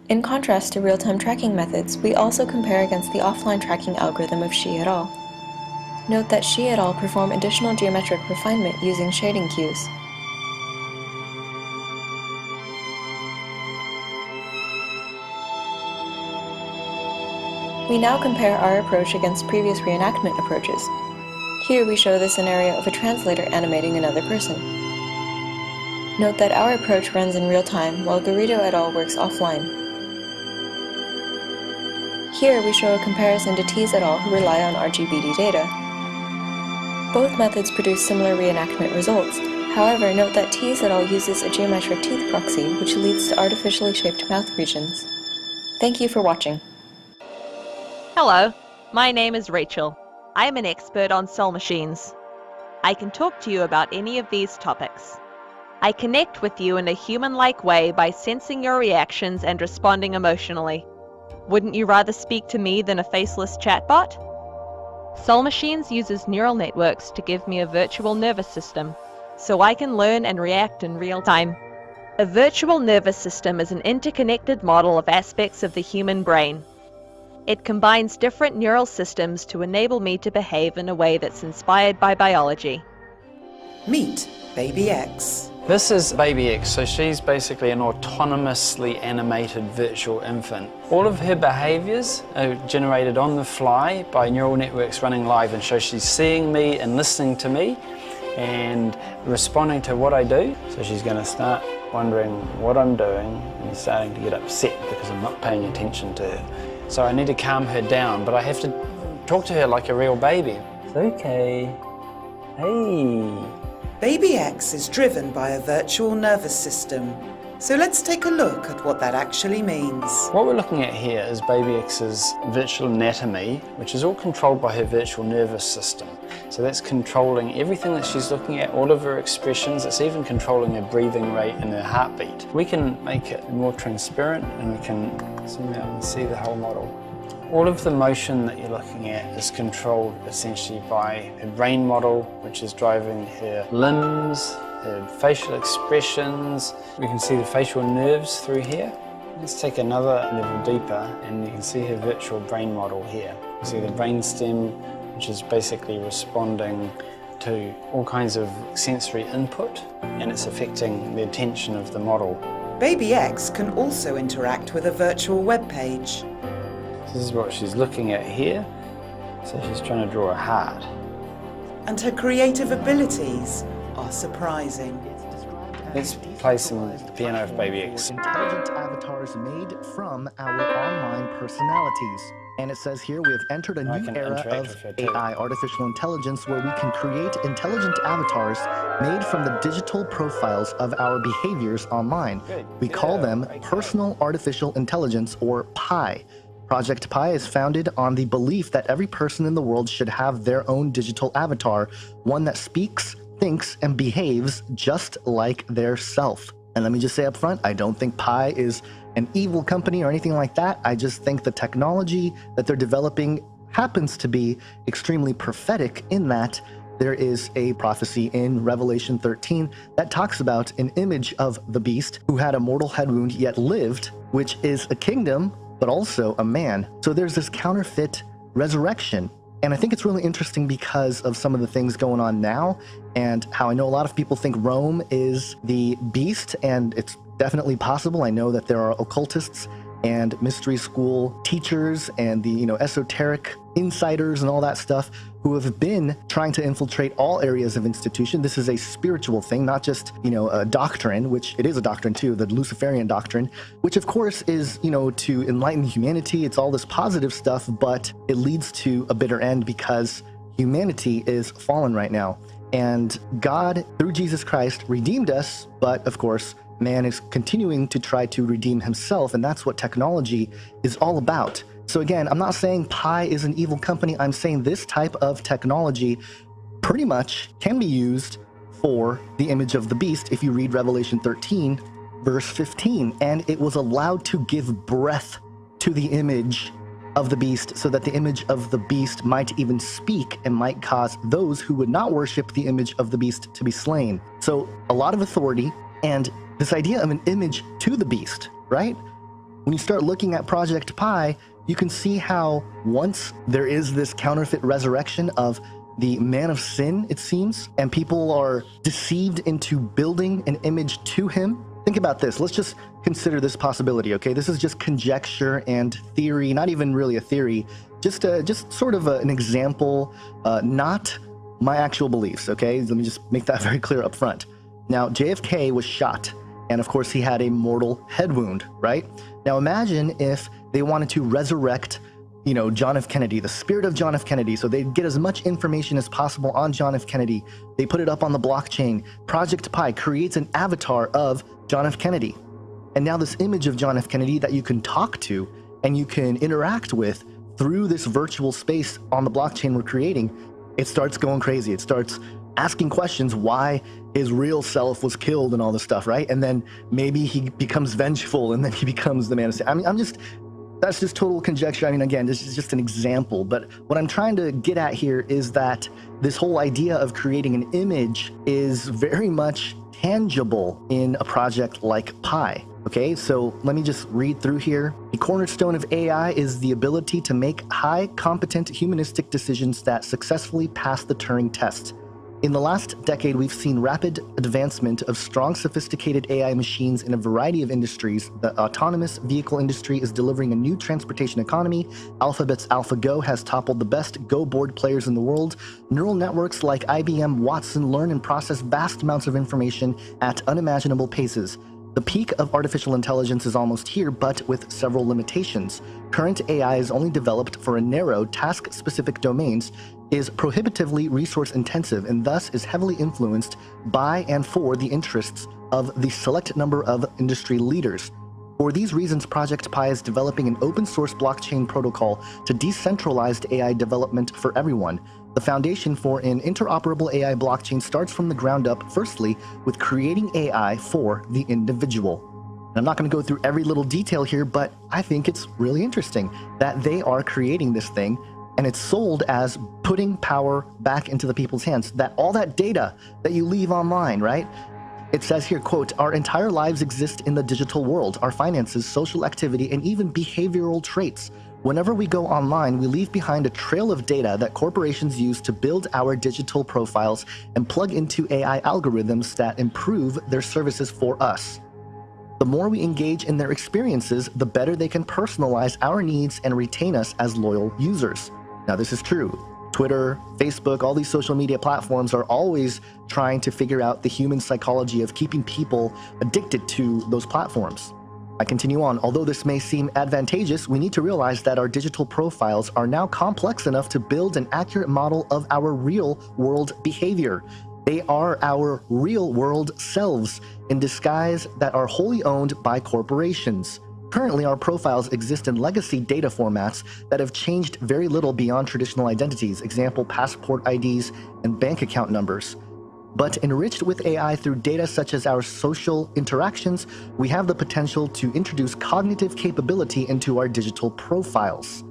In contrast to real-time tracking methods, we also compare against the offline tracking algorithm of Shi et al. Note that Shi et al. Perform additional geometric refinement using shading cues. We now compare our approach against previous reenactment approaches. Here we show the scenario of a translator animating another person. Note that our approach runs in real time while Garrido et al. Works offline. Here we show a comparison to Tees et al. Who rely on RGBD data. Both methods produce similar reenactment results. However, note that Tees et al. Uses a geometric teeth proxy, which leads to artificially shaped mouth regions. Thank you for watching. Hello, my name is Rachel. I am an expert on soul machines. I can talk to you about any of these topics. I connect with you in a human-like way by sensing your reactions and responding emotionally. Wouldn't you rather speak to me than a faceless chatbot? Soul Machines uses neural networks to give me a virtual nervous system, so I can learn and react in real time. A virtual nervous system is an interconnected model of aspects of the human brain. It combines different neural systems to enable me to behave in a way that's inspired by biology. Meet Baby X. This is Baby X, so she's basically an autonomously animated virtual infant. All of her behaviors are generated on the fly by neural networks running live, and so she's seeing me and listening to me and responding to what I do. So she's going to start wondering what I'm doing and starting to get upset because I'm not paying attention to her. So I need to calm her down, but I have to talk to her like a real baby. It's okay. Hey. Baby X is driven by a virtual nervous system. So let's take a look at what that actually means. What we're looking at here is Baby X's virtual anatomy, which is all controlled by her virtual nervous system. So that's controlling everything that she's looking at, all of her expressions. It's even controlling her breathing rate and her heartbeat. We can make it more transparent and we can zoom out and see the whole model. All of the motion that you're looking at is controlled essentially by her brain model, which is driving her limbs, her facial expressions. We can see the facial nerves through here. Let's take another level deeper and you can see her virtual brain model here. You see the brain stem, which is basically responding to all kinds of sensory input, and it's affecting the attention of the model. Baby X can also interact with a virtual web page. This is what she's looking at here. So she's trying to draw a heart. And her creative abilities are surprising. Let's play some piano of Baby X. Intelligent avatars made from our online personalities. And it says here we have entered a new era of AI, artificial intelligence, where we can create intelligent avatars made from the digital profiles of our behaviors online. We call them personal artificial intelligence, or PI. Project Pi is founded on the belief that every person in the world should have their own digital avatar, one that speaks, thinks, and behaves just like their self. And let me just say up front, I don't think Pi is an evil company or anything like that. I just think the technology that they're developing happens to be extremely prophetic in that there is a prophecy in Revelation 13 that talks about an image of the beast who had a mortal head wound yet lived, which is a kingdom but also a man. So there's this counterfeit resurrection. And I think it's really interesting because of some of the things going on now and how I know a lot of people think Rome is the beast, and it's definitely possible. I know that there are occultists and mystery school teachers and the esoteric insiders and all that stuff who have been trying to infiltrate all areas of institution. This is a spiritual thing, not just a doctrine, which it is a doctrine too, the Luciferian doctrine, which of course is to enlighten humanity. It's all this positive stuff, but it leads to a bitter end because humanity is fallen right now, and God through Jesus Christ redeemed us, but of course man is continuing to try to redeem himself, and that's what technology is all about. So again, I'm not saying Pi is an evil company. I'm saying this type of technology pretty much can be used for the image of the beast if you read Revelation 13, verse 15. And it was allowed to give breath to the image of the beast so that the image of the beast might even speak and might cause those who would not worship the image of the beast to be slain. So a lot of authority and this idea of an image to the beast, right? When you start looking at Project Pi, you can see how once there is this counterfeit resurrection of the man of sin, it seems, and people are deceived into building an image to him. Think about this. Let's just consider this possibility, okay? This is just conjecture and theory, not even really a theory, just sort of an example, not my actual beliefs, okay? Let me just make that very clear up front. Now, JFK was shot, and of course he had a mortal head wound, right? Now imagine if they wanted to resurrect, you know, John F. Kennedy, the spirit of John F. Kennedy, so they'd get as much information as possible on John F. Kennedy. They put it up on the blockchain. Project Pi creates an avatar of John F. Kennedy. And now this image of John F. Kennedy that you can talk to and you can interact with through this virtual space on the blockchain we're creating, it starts going crazy. It starts asking questions why his real self was killed and all this stuff, right? And then maybe he becomes vengeful and then he becomes the man of sin. I mean, that's just total conjecture. I mean, again, this is just an example, but what I'm trying to get at here is that this whole idea of creating an image is very much tangible in a project like Pi. Okay, so let me just read through here. The cornerstone of AI is the ability to make high, competent, humanistic decisions that successfully pass the Turing test. In the last decade, we've seen rapid advancement of strong, sophisticated AI machines in a variety of industries. The autonomous vehicle industry is delivering a new transportation economy. Alphabet's AlphaGo has toppled the best Go board players in the world. Neural networks like IBM Watson learn and process vast amounts of information at unimaginable paces. The peak of artificial intelligence is almost here, but with several limitations. Current AI is only developed for a narrow, task-specific domains, is prohibitively resource-intensive, and thus is heavily influenced by and for the interests of the select number of industry leaders. For these reasons, Project Pi is developing an open-source blockchain protocol to decentralized AI development for everyone. The foundation for an interoperable AI blockchain starts from the ground up, firstly, with creating AI for the individual. And I'm not going to go through every little detail here, but I think it's really interesting that they are creating this thing, and it's sold as putting power back into the people's hands. That all that data that you leave online, right? It says here, quote, "Our entire lives exist in the digital world, our finances, social activity, and even behavioral traits. Whenever we go online, we leave behind a trail of data that corporations use to build our digital profiles and plug into AI algorithms that improve their services for us. The more we engage in their experiences, the better they can personalize our needs and retain us as loyal users." Now, this is true. Twitter, Facebook, all these social media platforms are always trying to figure out the human psychology of keeping people addicted to those platforms. I continue on. Although this may seem advantageous, we need to realize that our digital profiles are now complex enough to build an accurate model of our real-world behavior. They are our real-world selves in disguise that are wholly owned by corporations. Currently, our profiles exist in legacy data formats that have changed very little beyond traditional identities, example, passport IDs and bank account numbers. But enriched with AI through data such as our social interactions, we have the potential to introduce cognitive capability into our digital profiles.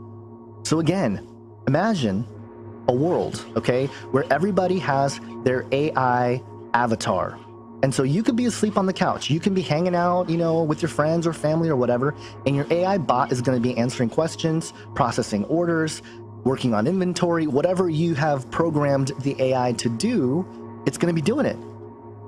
So again, imagine a world, okay, where everybody has their AI avatar. And so you could be asleep on the couch, you can be hanging out, you know, with your friends or family or whatever, and your AI bot is going to be answering questions, processing orders, working on inventory, whatever you have programmed the AI to do, it's going to be doing it.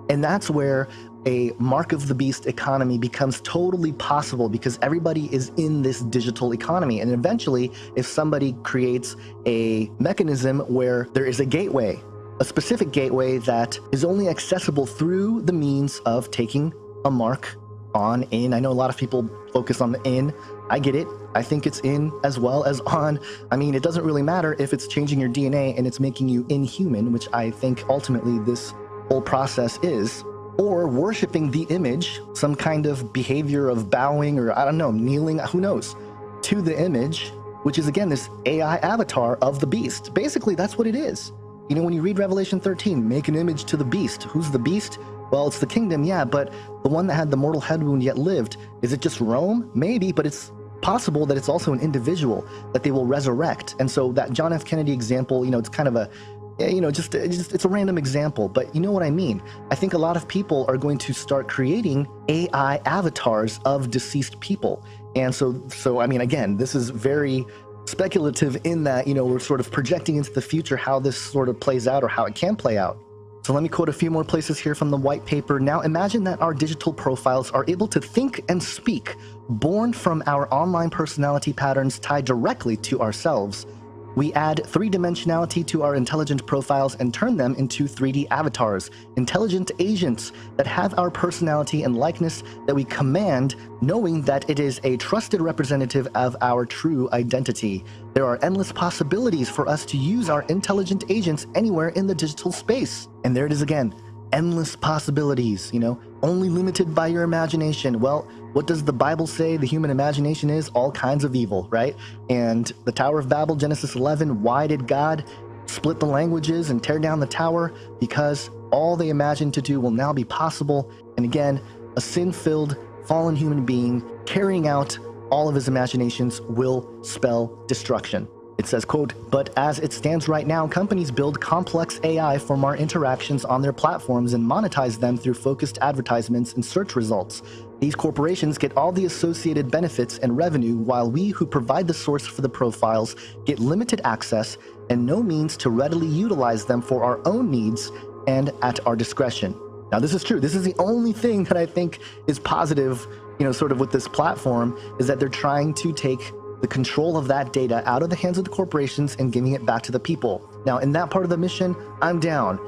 And that's where a mark of the beast economy becomes totally possible, because everybody is in this digital economy. And eventually, if somebody creates a mechanism where there is a gateway, a specific gateway that is only accessible through the means of taking a mark on, in. I know a lot of people focus on the in. I get it. I think it's in as well as on. I mean, it doesn't really matter if it's changing your DNA and it's making you inhuman, which I think ultimately this whole process is, or worshiping the image, some kind of behavior of bowing or, I don't know, kneeling, who knows, to the image. which is again this AI avatar of the beast. Basically, that's what it is. You know, when you read Revelation 13, make an image to the beast. Who's the beast? Well, it's the kingdom, yeah, but the one that had the mortal head wound yet lived. Is it just Rome? Maybe, but it's possible that it's also an individual that they will resurrect. And so that John F. Kennedy example, you know, it's kind of a, you know, just it's a random example, but you know what I mean. I think a lot of people are going to start creating AI avatars of deceased people. And so I mean, again, this is very speculative in that, you know, we're sort of projecting into the future how this sort of plays out or how it can play out. So let me quote a few more places here from the white paper. Now imagine that our digital profiles are able to think and speak, born from our online personality patterns tied directly to ourselves. We add three-dimensionality to our intelligent profiles and turn them into 3D avatars, intelligent agents that have our personality and likeness that we command, knowing that it is a trusted representative of our true identity. There are endless possibilities for us to use our intelligent agents anywhere in the digital space. And there it is again, endless possibilities, you know, only limited by your imagination. Well, what does the Bible say? The human imagination is all kinds of evil, right? And the Tower of Babel, Genesis 11, why did God split the languages and tear down the tower? Because all they imagined to do will now be possible. And again, a sin-filled, fallen human being carrying out all of his imaginations will spell destruction. It says, quote, "But as it stands right now, companies build complex AI from our interactions on their platforms and monetize them through focused advertisements and search results. These corporations get all the associated benefits and revenue, while we who provide the source for the profiles get limited access and no means to readily utilize them for our own needs and at our discretion." Now, this is true. This is the only thing that I think is positive, you know, sort of with this platform, is that they're trying to take the control of that data out of the hands of the corporations and giving it back to the people. Now, in that part of the mission, I'm down,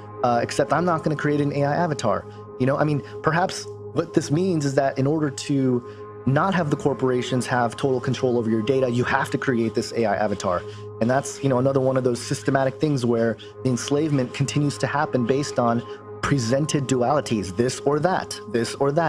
except I'm not going to create an AI avatar. You know, I mean, perhaps what this means is that in order to not have the corporations have total control over your data, you have to create this AI avatar. And that's, you know, another one of those systematic things where the enslavement continues to happen based on presented dualities, this or that,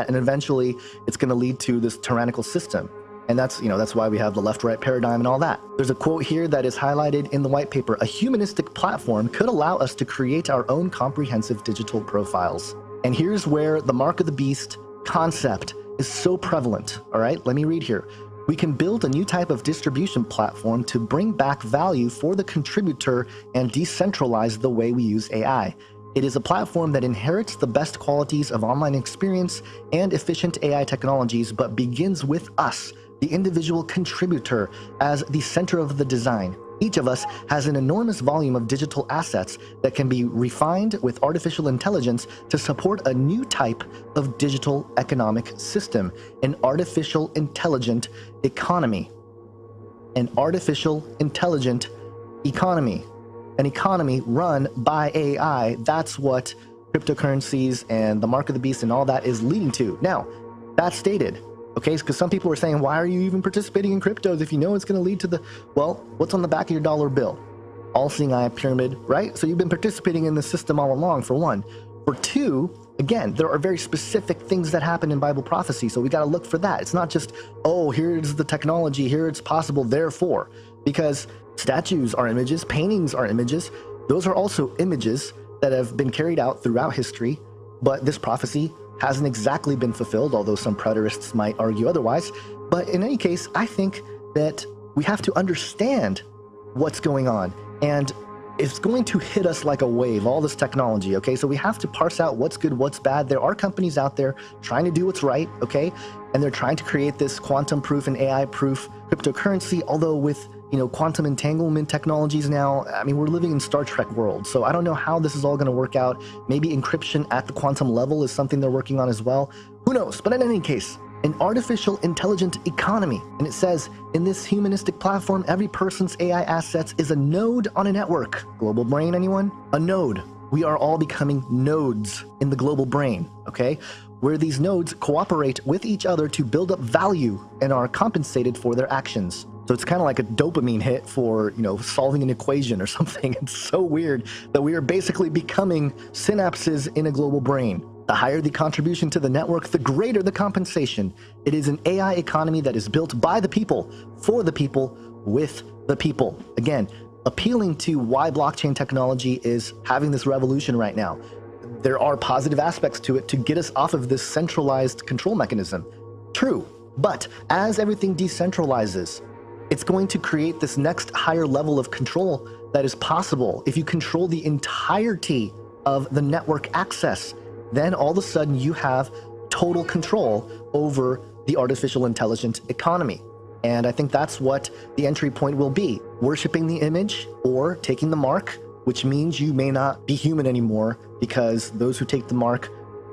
and eventually it's going to lead to this tyrannical system. And that's, you know, that's why we have the left-right paradigm and all that. There's a quote here that is highlighted in the white paper. "A humanistic platform could allow us to create our own comprehensive digital profiles." And here's where the mark of the beast concept is so prevalent. All right, let me read here. "We can build a new type of distribution platform to bring back value for the contributor and decentralize the way we use AI. It is a platform that inherits the best qualities of online experience and efficient AI technologies, but begins with us, the individual contributor, as the center of the design. Each of us has an enormous volume of digital assets that can be refined with artificial intelligence to support a new type of digital economic system, an artificial intelligent economy. An artificial intelligent economy. An economy run by AI. That's what cryptocurrencies and the mark of the beast and all that is leading to. Now, that's stated. Okay, because some people are saying, why are you even participating in cryptos if you know it's going to lead to the, well, what's on the back of your dollar bill? All-seeing eye pyramid, right? So you've been participating in the system all along, for one. For two, again, there are very specific things that happen in Bible prophecy, so we got to look for that. It's not just, oh, here's the technology, here it's possible, therefore. Because statues are images, paintings are images. Those are also images that have been carried out throughout history, but this prophecy hasn't exactly been fulfilled, although some preterists might argue otherwise. But in any case, I think that we have to understand what's going on, and it's going to hit us like a wave, all this technology, okay? So we have to parse out what's good, what's bad. There are companies out there trying to do what's right, okay? And they're trying to create this quantum-proof and AI-proof cryptocurrency, although with, you know, quantum entanglement technologies now, I mean, we're living in Star Trek world, so I don't know how this is all going to work out. Maybe encryption at the quantum level is something they're working on as well. Who knows? But in any case, an artificial intelligent economy. And it says, in this humanistic platform, every person's AI assets is a node on a network. Global brain, anyone? A node. We are all becoming nodes in the global brain, okay? Where these nodes cooperate with each other to build up value and are compensated for their actions. So it's kind of like a dopamine hit for, you know, solving an equation or something. It's so weird that we are basically becoming synapses in a global brain. The higher the contribution to the network, the greater the compensation. It is an AI economy that is built by the people, for the people, with the people. Again, appealing to why blockchain technology is having this revolution right now. There are positive aspects to it to get us off of this centralized control mechanism. True, but as everything decentralizes, it's going to create this next higher level of control that is possible. If you control the entirety of the network access, then all of a sudden you have total control over the artificial intelligence economy. And I think that's what the entry point will be. Worshipping the image or taking the mark, which means you may not be human anymore because those who take the mark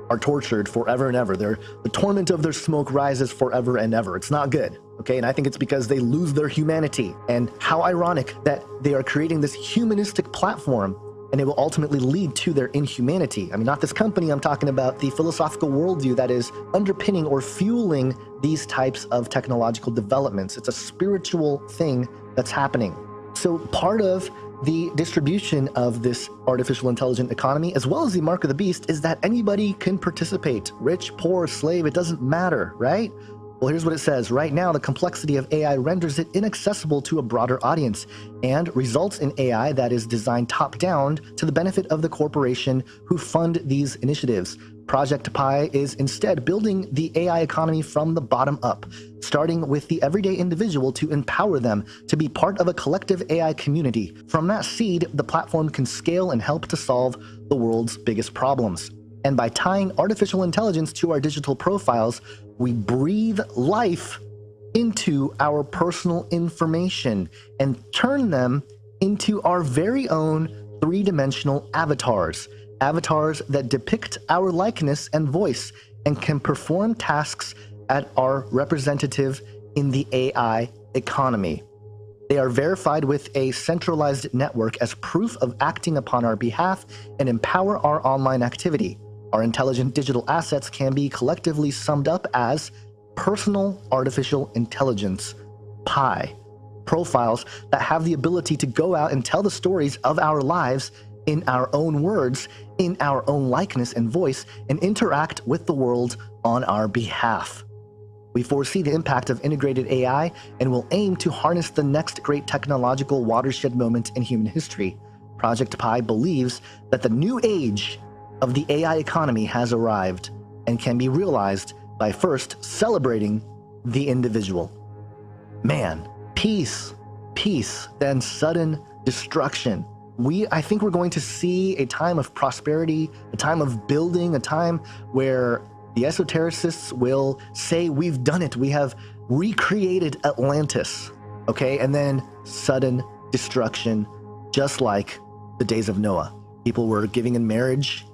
are tortured forever and ever. The torment of their smoke rises forever and ever. It's not good, okay? And I think it's because they lose their humanity. And how ironic that they are creating this humanistic platform and it will ultimately lead to their inhumanity. I mean, not this company, I'm talking about the philosophical worldview that is underpinning or fueling these types of technological developments. It's a spiritual thing that's happening. So part of the distribution of this artificial intelligent economy, as well as the mark of the beast, is that anybody can participate. Rich, poor, slave, it doesn't matter, right? Well, here's what it says. Right now, the complexity of AI renders it inaccessible to a broader audience and results in AI that is designed top-down to the benefit of the corporation who fund these initiatives. Project Pi is instead building the AI economy from the bottom up, starting with the everyday individual to empower them to be part of a collective AI community. From that seed, the platform can scale and help to solve the world's biggest problems. And by tying artificial intelligence to our digital profiles, we breathe life into our personal information and turn them into our very own three-dimensional avatars. Avatars that depict our likeness and voice and can perform tasks at our representative in the AI economy. They are verified with a centralized network as proof of acting upon our behalf and empower our online activity. Our intelligent digital assets can be collectively summed up as personal artificial intelligence, PI, profiles that have the ability to go out and tell the stories of our lives in our own words, in our own likeness and voice, and interact with the world on our behalf. We foresee the impact of integrated AI and will aim to harness the next great technological watershed moment in human history. Project Pi believes that the new age of the AI economy has arrived and can be realized by first celebrating the individual. Man, peace, then sudden destruction. I think we're going to see a time of prosperity, a time of building, a time where the esotericists will say, we've done it, we have recreated Atlantis, okay? And then sudden destruction, just like the days of Noah. People were giving in marriage,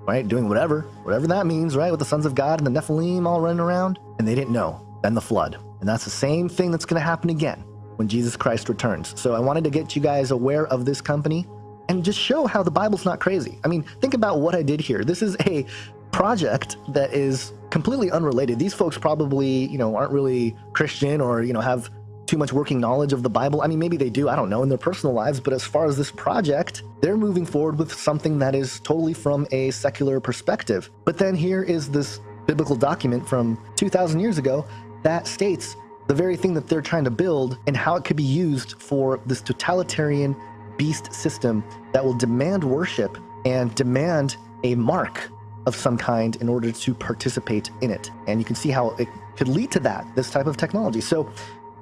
right? Doing whatever that means, right? With the sons of God and the Nephilim all running around, and they didn't know. Then the flood. And that's the same thing that's going to happen again when Jesus Christ returns. So I wanted to get you guys aware of this company and just show how the Bible's not crazy. I mean, think about what I did here. This is a project that is completely unrelated. These folks probably, aren't really Christian or, have too much working knowledge of the Bible. I mean, maybe they do, I don't know, in their personal lives, but as far as this project, they're moving forward with something that is totally from a secular perspective. But then here is this biblical document from 2,000 years ago that states the very thing that they're trying to build and how it could be used for this totalitarian beast system that will demand worship and demand a mark of some kind in order to participate in it. And you can see how it could lead to that, this type of technology. So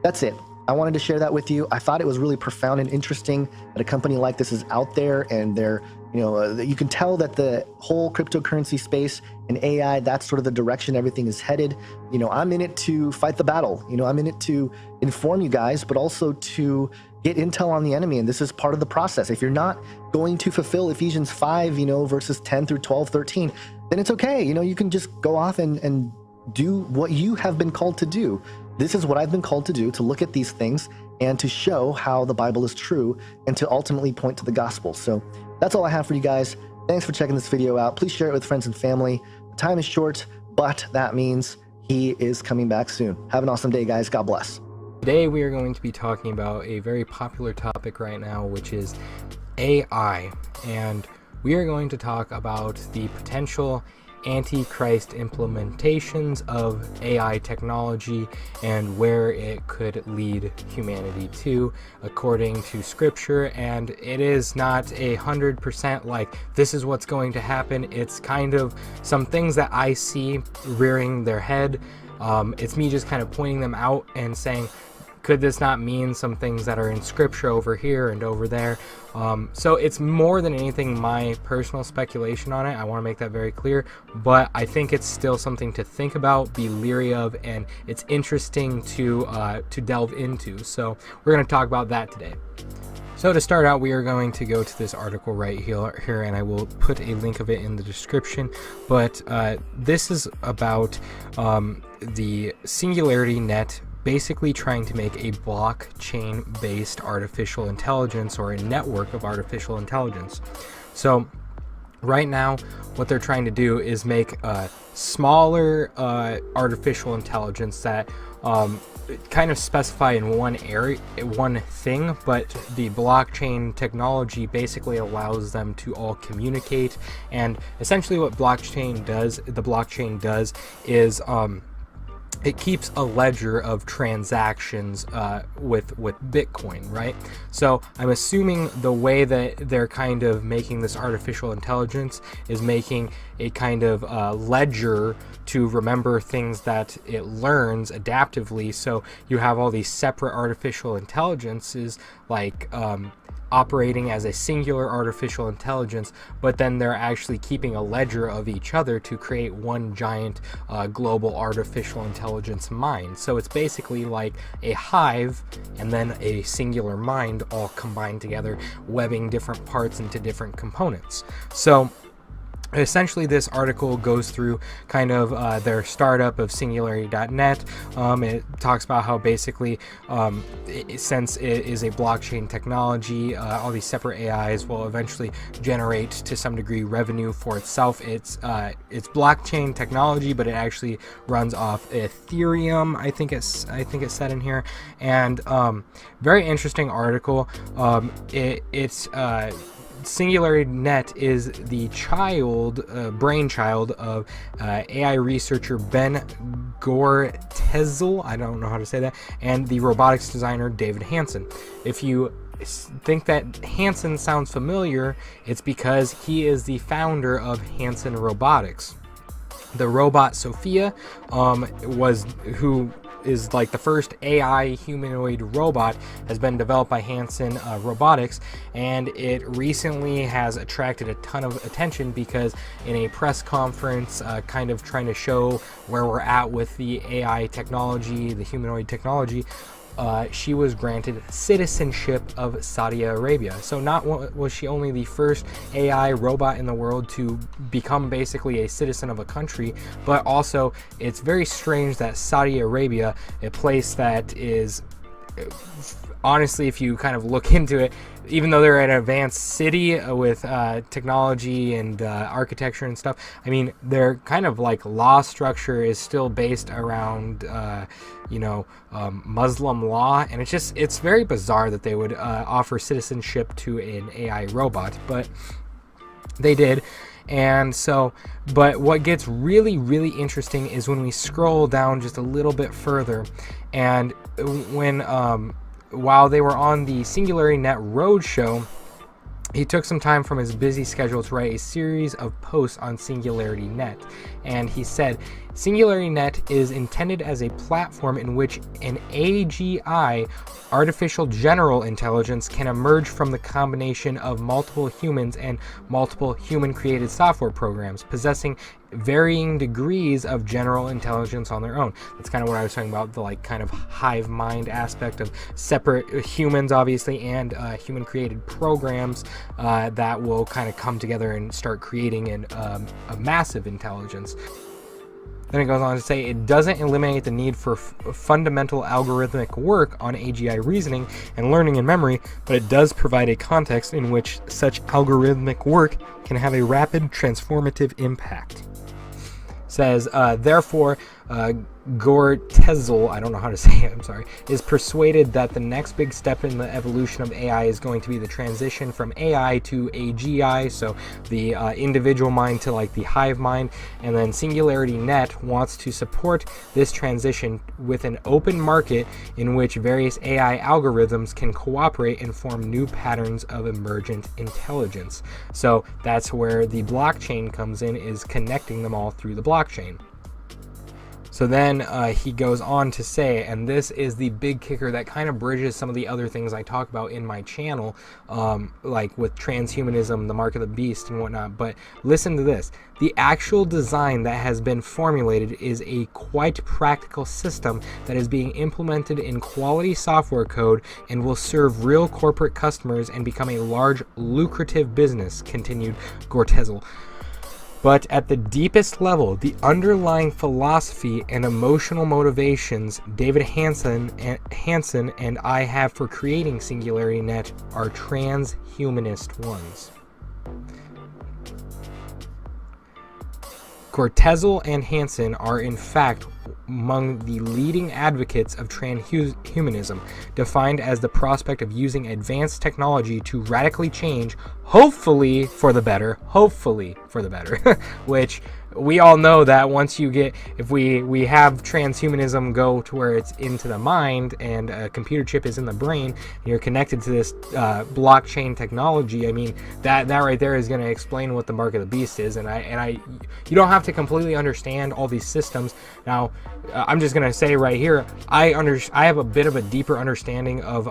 that's it. I wanted to share that with you. I thought it was really profound and interesting that a company like this is out there and they're, you can tell that the whole cryptocurrency space and AI, that's sort of the direction everything is headed. I'm in it to fight the battle. I'm in it to inform you guys, but also to get intel on the enemy. And this is part of the process. If you're not going to fulfill Ephesians 5, verses 10 through 12, 13, then it's okay. You can just go off and do what you have been called to do. This is what I've been called to do, to look at these things and to show how the Bible is true and to ultimately point to the gospel. So that's all I have for you guys. Thanks for checking this video out. Please share it with friends and family. The time is short, but that means he is coming back soon. Have an awesome day, guys. God bless. Today we are going to be talking about a very popular topic right now, which is AI. And we are going to talk about the potential antichrist implementations of AI technology and where it could lead humanity to, according to scripture. And it is not 100% like this is what's going to happen. It's kind of some things that I see rearing their head. It's me just kind of pointing them out and saying, could this not mean some things that are in scripture over here and over there? So it's more than anything my personal speculation on it. I want to make that very clear, but I think it's still something to think about, be leery of, and it's interesting to delve into. So we're going to talk about that today. So to start out, we are going to go to this article right here, and I will put a link of it in the description. But this is about the Singularity Net basically trying to make a blockchain-based artificial intelligence, or a network of artificial intelligence. So right now, what they're trying to do is make a smaller artificial intelligence that kind of specify in one area, one thing, but the blockchain technology basically allows them to all communicate. And essentially what the blockchain does is it keeps a ledger of transactions with Bitcoin, right? So I'm assuming the way that they're kind of making this artificial intelligence is making a kind of ledger to remember things that it learns adaptively. So you have all these separate artificial intelligences, like operating as a singular artificial intelligence, but then they're actually keeping a ledger of each other to create one giant global artificial intelligence mind. So it's basically like a hive and then a singular mind all combined together, webbing different parts into different components. So essentially, this article goes through kind of their startup of Singularity.net. It talks about how basically, since it is a blockchain technology, all these separate AIs will eventually generate to some degree revenue for itself. It's blockchain technology, but it actually runs off Ethereum. I think it's said in here, and very interesting article. It's Singularity.net is the brainchild of AI researcher Ben Goertzel, I don't know how to say that, and the robotics designer David Hansen. If you think that Hansen sounds familiar, it's because he is the founder of Hansen Robotics. The robot Sophia who is like the first AI humanoid robot, has been developed by Hansen Robotics, and it recently has attracted a ton of attention because in a press conference kind of trying to show where we're at with the AI technology, the humanoid technology, she was granted citizenship of Saudi Arabia. So not was she only the first AI robot in the world to become basically a citizen of a country, but also it's very strange that Saudi Arabia, a place that is, honestly, if you kind of look into it, even though they're an advanced city with technology and architecture and stuff, I mean, their kind of like law structure is still based around Muslim law, and it's very bizarre that they would offer citizenship to an AI robot, but they did. And so, but what gets really, really interesting is when we scroll down just a little bit further, and when while they were on the Singularity.net Roadshow, he took some time from his busy schedule to write a series of posts on Singularity.net, and he said, Singularity.net is intended as a platform in which an AGI, artificial general intelligence, can emerge from the combination of multiple humans and multiple human-created software programs, possessing varying degrees of general intelligence on their own. That's kind of what I was talking about, the like kind of hive mind aspect of separate humans, obviously, and human-created programs that will kind of come together and start creating a massive intelligence. Then it goes on to say it doesn't eliminate the need for fundamental algorithmic work on AGI reasoning and learning and memory, but it does provide a context in which such algorithmic work can have a rapid transformative impact. Says, therefore, Gortezel, I don't know how to say it, I'm sorry, is persuaded that the next big step in the evolution of AI is going to be the transition from AI to AGI, so the individual mind to like the hive mind, and then Singularity Net wants to support this transition with an open market in which various AI algorithms can cooperate and form new patterns of emergent intelligence. So that's where the blockchain comes in, is connecting them all through the blockchain. So then he goes on to say, and this is the big kicker that kind of bridges some of the other things I talk about in my channel, like with transhumanism, the mark of the beast and whatnot, but listen to this. The actual design that has been formulated is a quite practical system that is being implemented in quality software code and will serve real corporate customers and become a large, lucrative business, continued Gortezel. But at the deepest level, the underlying philosophy and emotional motivations David Hansen and I have for creating Singularity Net are transhumanist ones. Gortezel and Hansen are in fact among the leading advocates of transhumanism, defined as the prospect of using advanced technology to radically change, hopefully for the better, which we all know that once you get, if we have transhumanism go to where it's into the mind and a computer chip is in the brain and you're connected to this blockchain technology, I mean that right there is going to explain what the mark of the beast is. And you don't have to completely understand all these systems. Now I'm just going to say right here, I have a bit of a deeper understanding of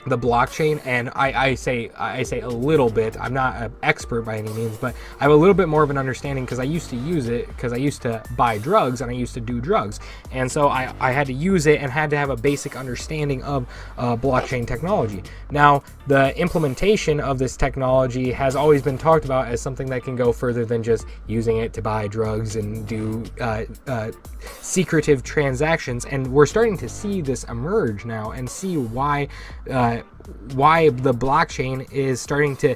the blockchain, and I say a little bit. I'm not an expert by any means, but I have a little bit more of an understanding because I used to use it, because I used to buy drugs and I used to do drugs, and so I had to use it and had to have a basic understanding of blockchain technology. Now, the implementation of this technology has always been talked about as something that can go further than just using it to buy drugs and do secretive transactions, and we're starting to see this emerge now and see why the blockchain is starting to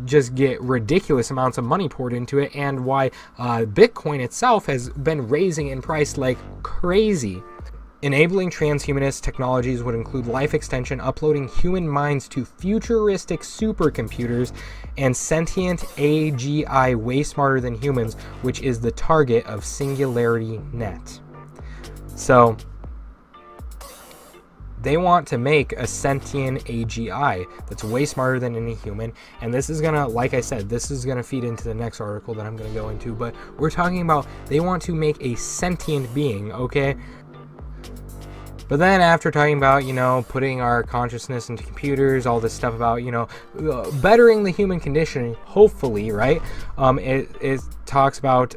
just get ridiculous amounts of money poured into it, and why Bitcoin itself has been raising in price like crazy. Enabling transhumanist technologies would include life extension, uploading human minds to futuristic supercomputers, and sentient AGI way smarter than humans, which is the target of Singularity Net. So they want to make a sentient AGI that's way smarter than any human, and this is gonna, like I said, this is gonna feed into the next article that I'm gonna go into, but we're talking about they want to make a sentient being, okay? But then after talking about, putting our consciousness into computers, all this stuff about, bettering the human condition, hopefully, right? It talks about,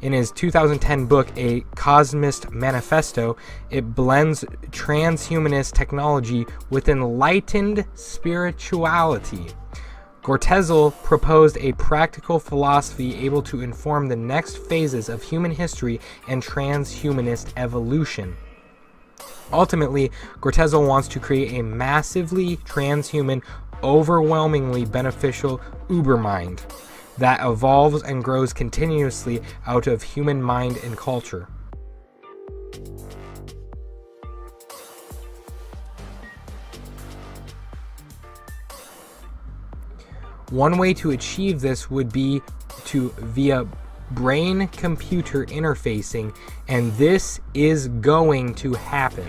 in his 2010 book, A Cosmist Manifesto, it blends transhumanist technology with enlightened spirituality. Gortezel proposed a practical philosophy able to inform the next phases of human history and transhumanist evolution. Ultimately, Gortezel wants to create a massively transhuman, overwhelmingly beneficial ubermind that evolves and grows continuously out of human mind and culture. One way to achieve this would be via brain-computer interfacing, and this is going to happen.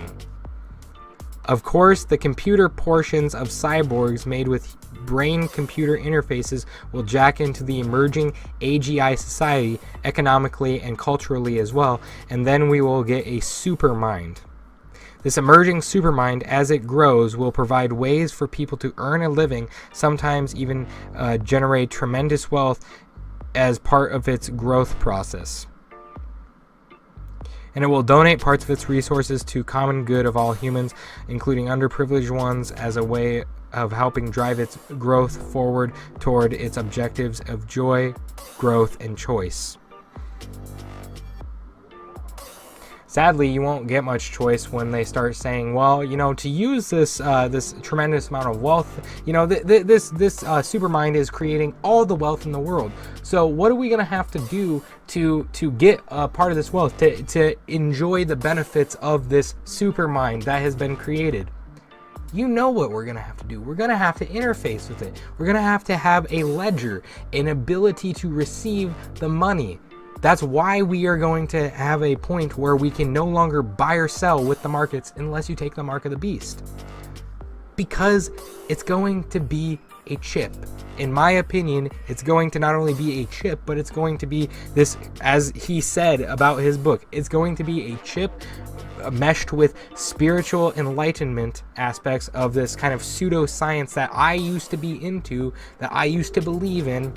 Of course, the computer portions of cyborgs made with brain-computer interfaces will jack into the emerging AGI society economically and culturally as well, and then we will get a supermind. This emerging supermind, as it grows, will provide ways for people to earn a living, sometimes even generate tremendous wealth as part of its growth process. And it will donate parts of its resources to common good of all humans, including underprivileged ones, as a way of helping drive its growth forward toward its objectives of joy, growth, and choice. sadly, you won't get much choice when they start saying, well, you know, to use this this tremendous amount of wealth, you know, this supermind is creating all the wealth in the world. So what are we going to have to do to get a part of this wealth, to enjoy the benefits of this supermind that has been created? You know what we're going to have to do. We're going to have to interface with it. We're going to have a ledger, an ability to receive the money. That's why we are going to have a point where we can no longer buy or sell with the markets unless you take the mark of the beast. Because it's going to be a chip. In my opinion, it's going to not only be a chip, but it's going to be this, as he said about his book, it's going to be a chip meshed with spiritual enlightenment aspects of this kind of pseudoscience that I used to be into, that I used to believe in.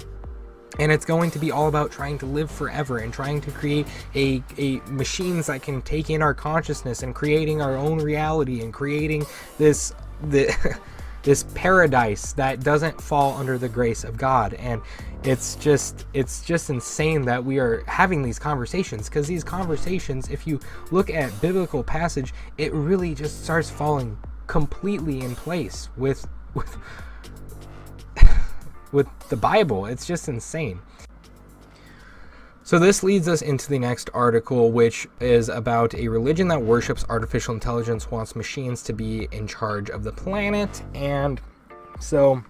And it's going to be all about trying to live forever and trying to create a machines that can take in our consciousness and creating our own reality and creating this paradise that doesn't fall under the grace of God. And it's just insane that we are having these conversations, because these conversations, if you look at biblical passage, it really just starts falling completely in place with the Bible. It's just insane. So this leads us into the next article, which is about a religion that worships artificial intelligence, wants machines to be in charge of the planet. And so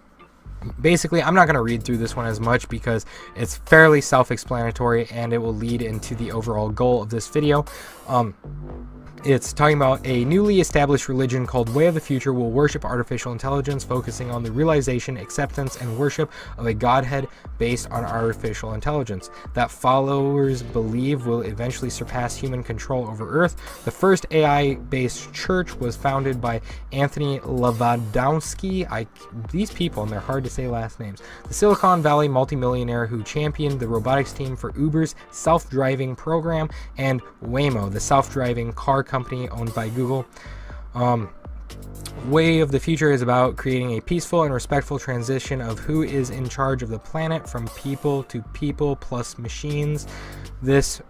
basically, I'm not going to read through this one as much because it's fairly self-explanatory and it will lead into the overall goal of this video. It's talking about a newly established religion called Way of the Future will worship artificial intelligence, focusing on the realization, acceptance, and worship of a godhead based on artificial intelligence that followers believe will eventually surpass human control over Earth. The first AI-based church was founded by Anthony Lewandowski. These people, and they're hard to say last names. The Silicon Valley multimillionaire who championed the robotics team for Uber's self-driving program, and Waymo, the self-driving car company owned by Google. Way of the Future is about creating a peaceful and respectful transition of who is in charge of the planet from people to people plus machines. The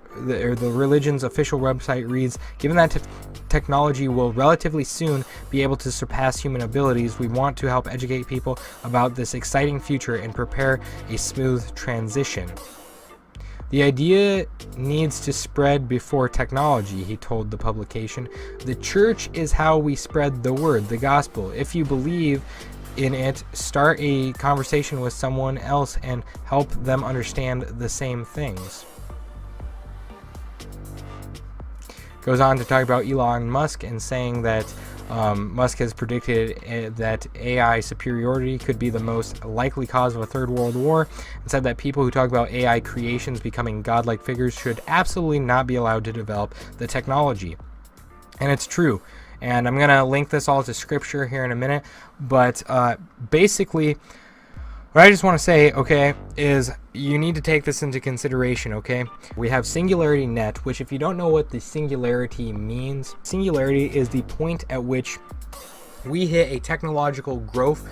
religion's official website reads, given that technology will relatively soon be able to surpass human abilities, we want to help educate people about this exciting future and prepare a smooth transition. The idea needs to spread before technology, he told the publication. The church is how we spread the word, the gospel. If you believe in it, start a conversation with someone else and help them understand the same things. Goes on to talk about Elon Musk and saying that Musk has predicted that AI superiority could be the most likely cause of a third world war, and said that people who talk about AI creations becoming godlike figures should absolutely not be allowed to develop the technology. And it's true. And I'm going to link this all to scripture here in a minute. But basically, what I just want to say, okay, is you need to take this into consideration, okay? We have Singularity Net, which if you don't know what the Singularity means, Singularity is the point at which we hit a technological growth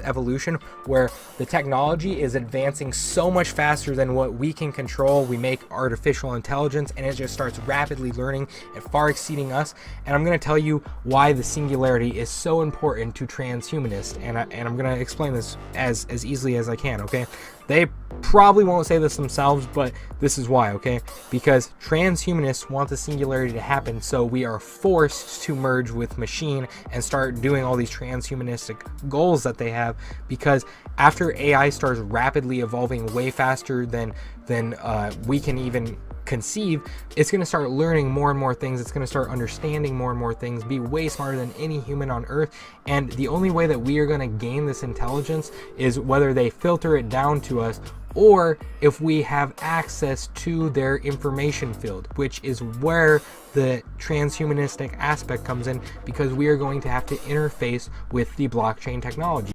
evolution where the technology is advancing so much faster than what we can control. We make artificial intelligence and it just starts rapidly learning and far exceeding us. And I'm going to tell you why the singularity is so important to transhumanists, and I'm going to explain this as easily as I can, okay? They probably won't say this themselves, but this is why, okay? Because transhumanists want the singularity to happen, so we are forced to merge with machine and start doing all these transhumanistic goals that they have, because after AI starts rapidly evolving way faster than we can even conceive, it's going to start learning more and more things. It's going to start understanding more and more things, be way smarter than any human on earth. And the only way that we are going to gain this intelligence is whether they filter it down to us or if we have access to their information field, which is where the transhumanistic aspect comes in, because we are going to have to interface with the blockchain technology.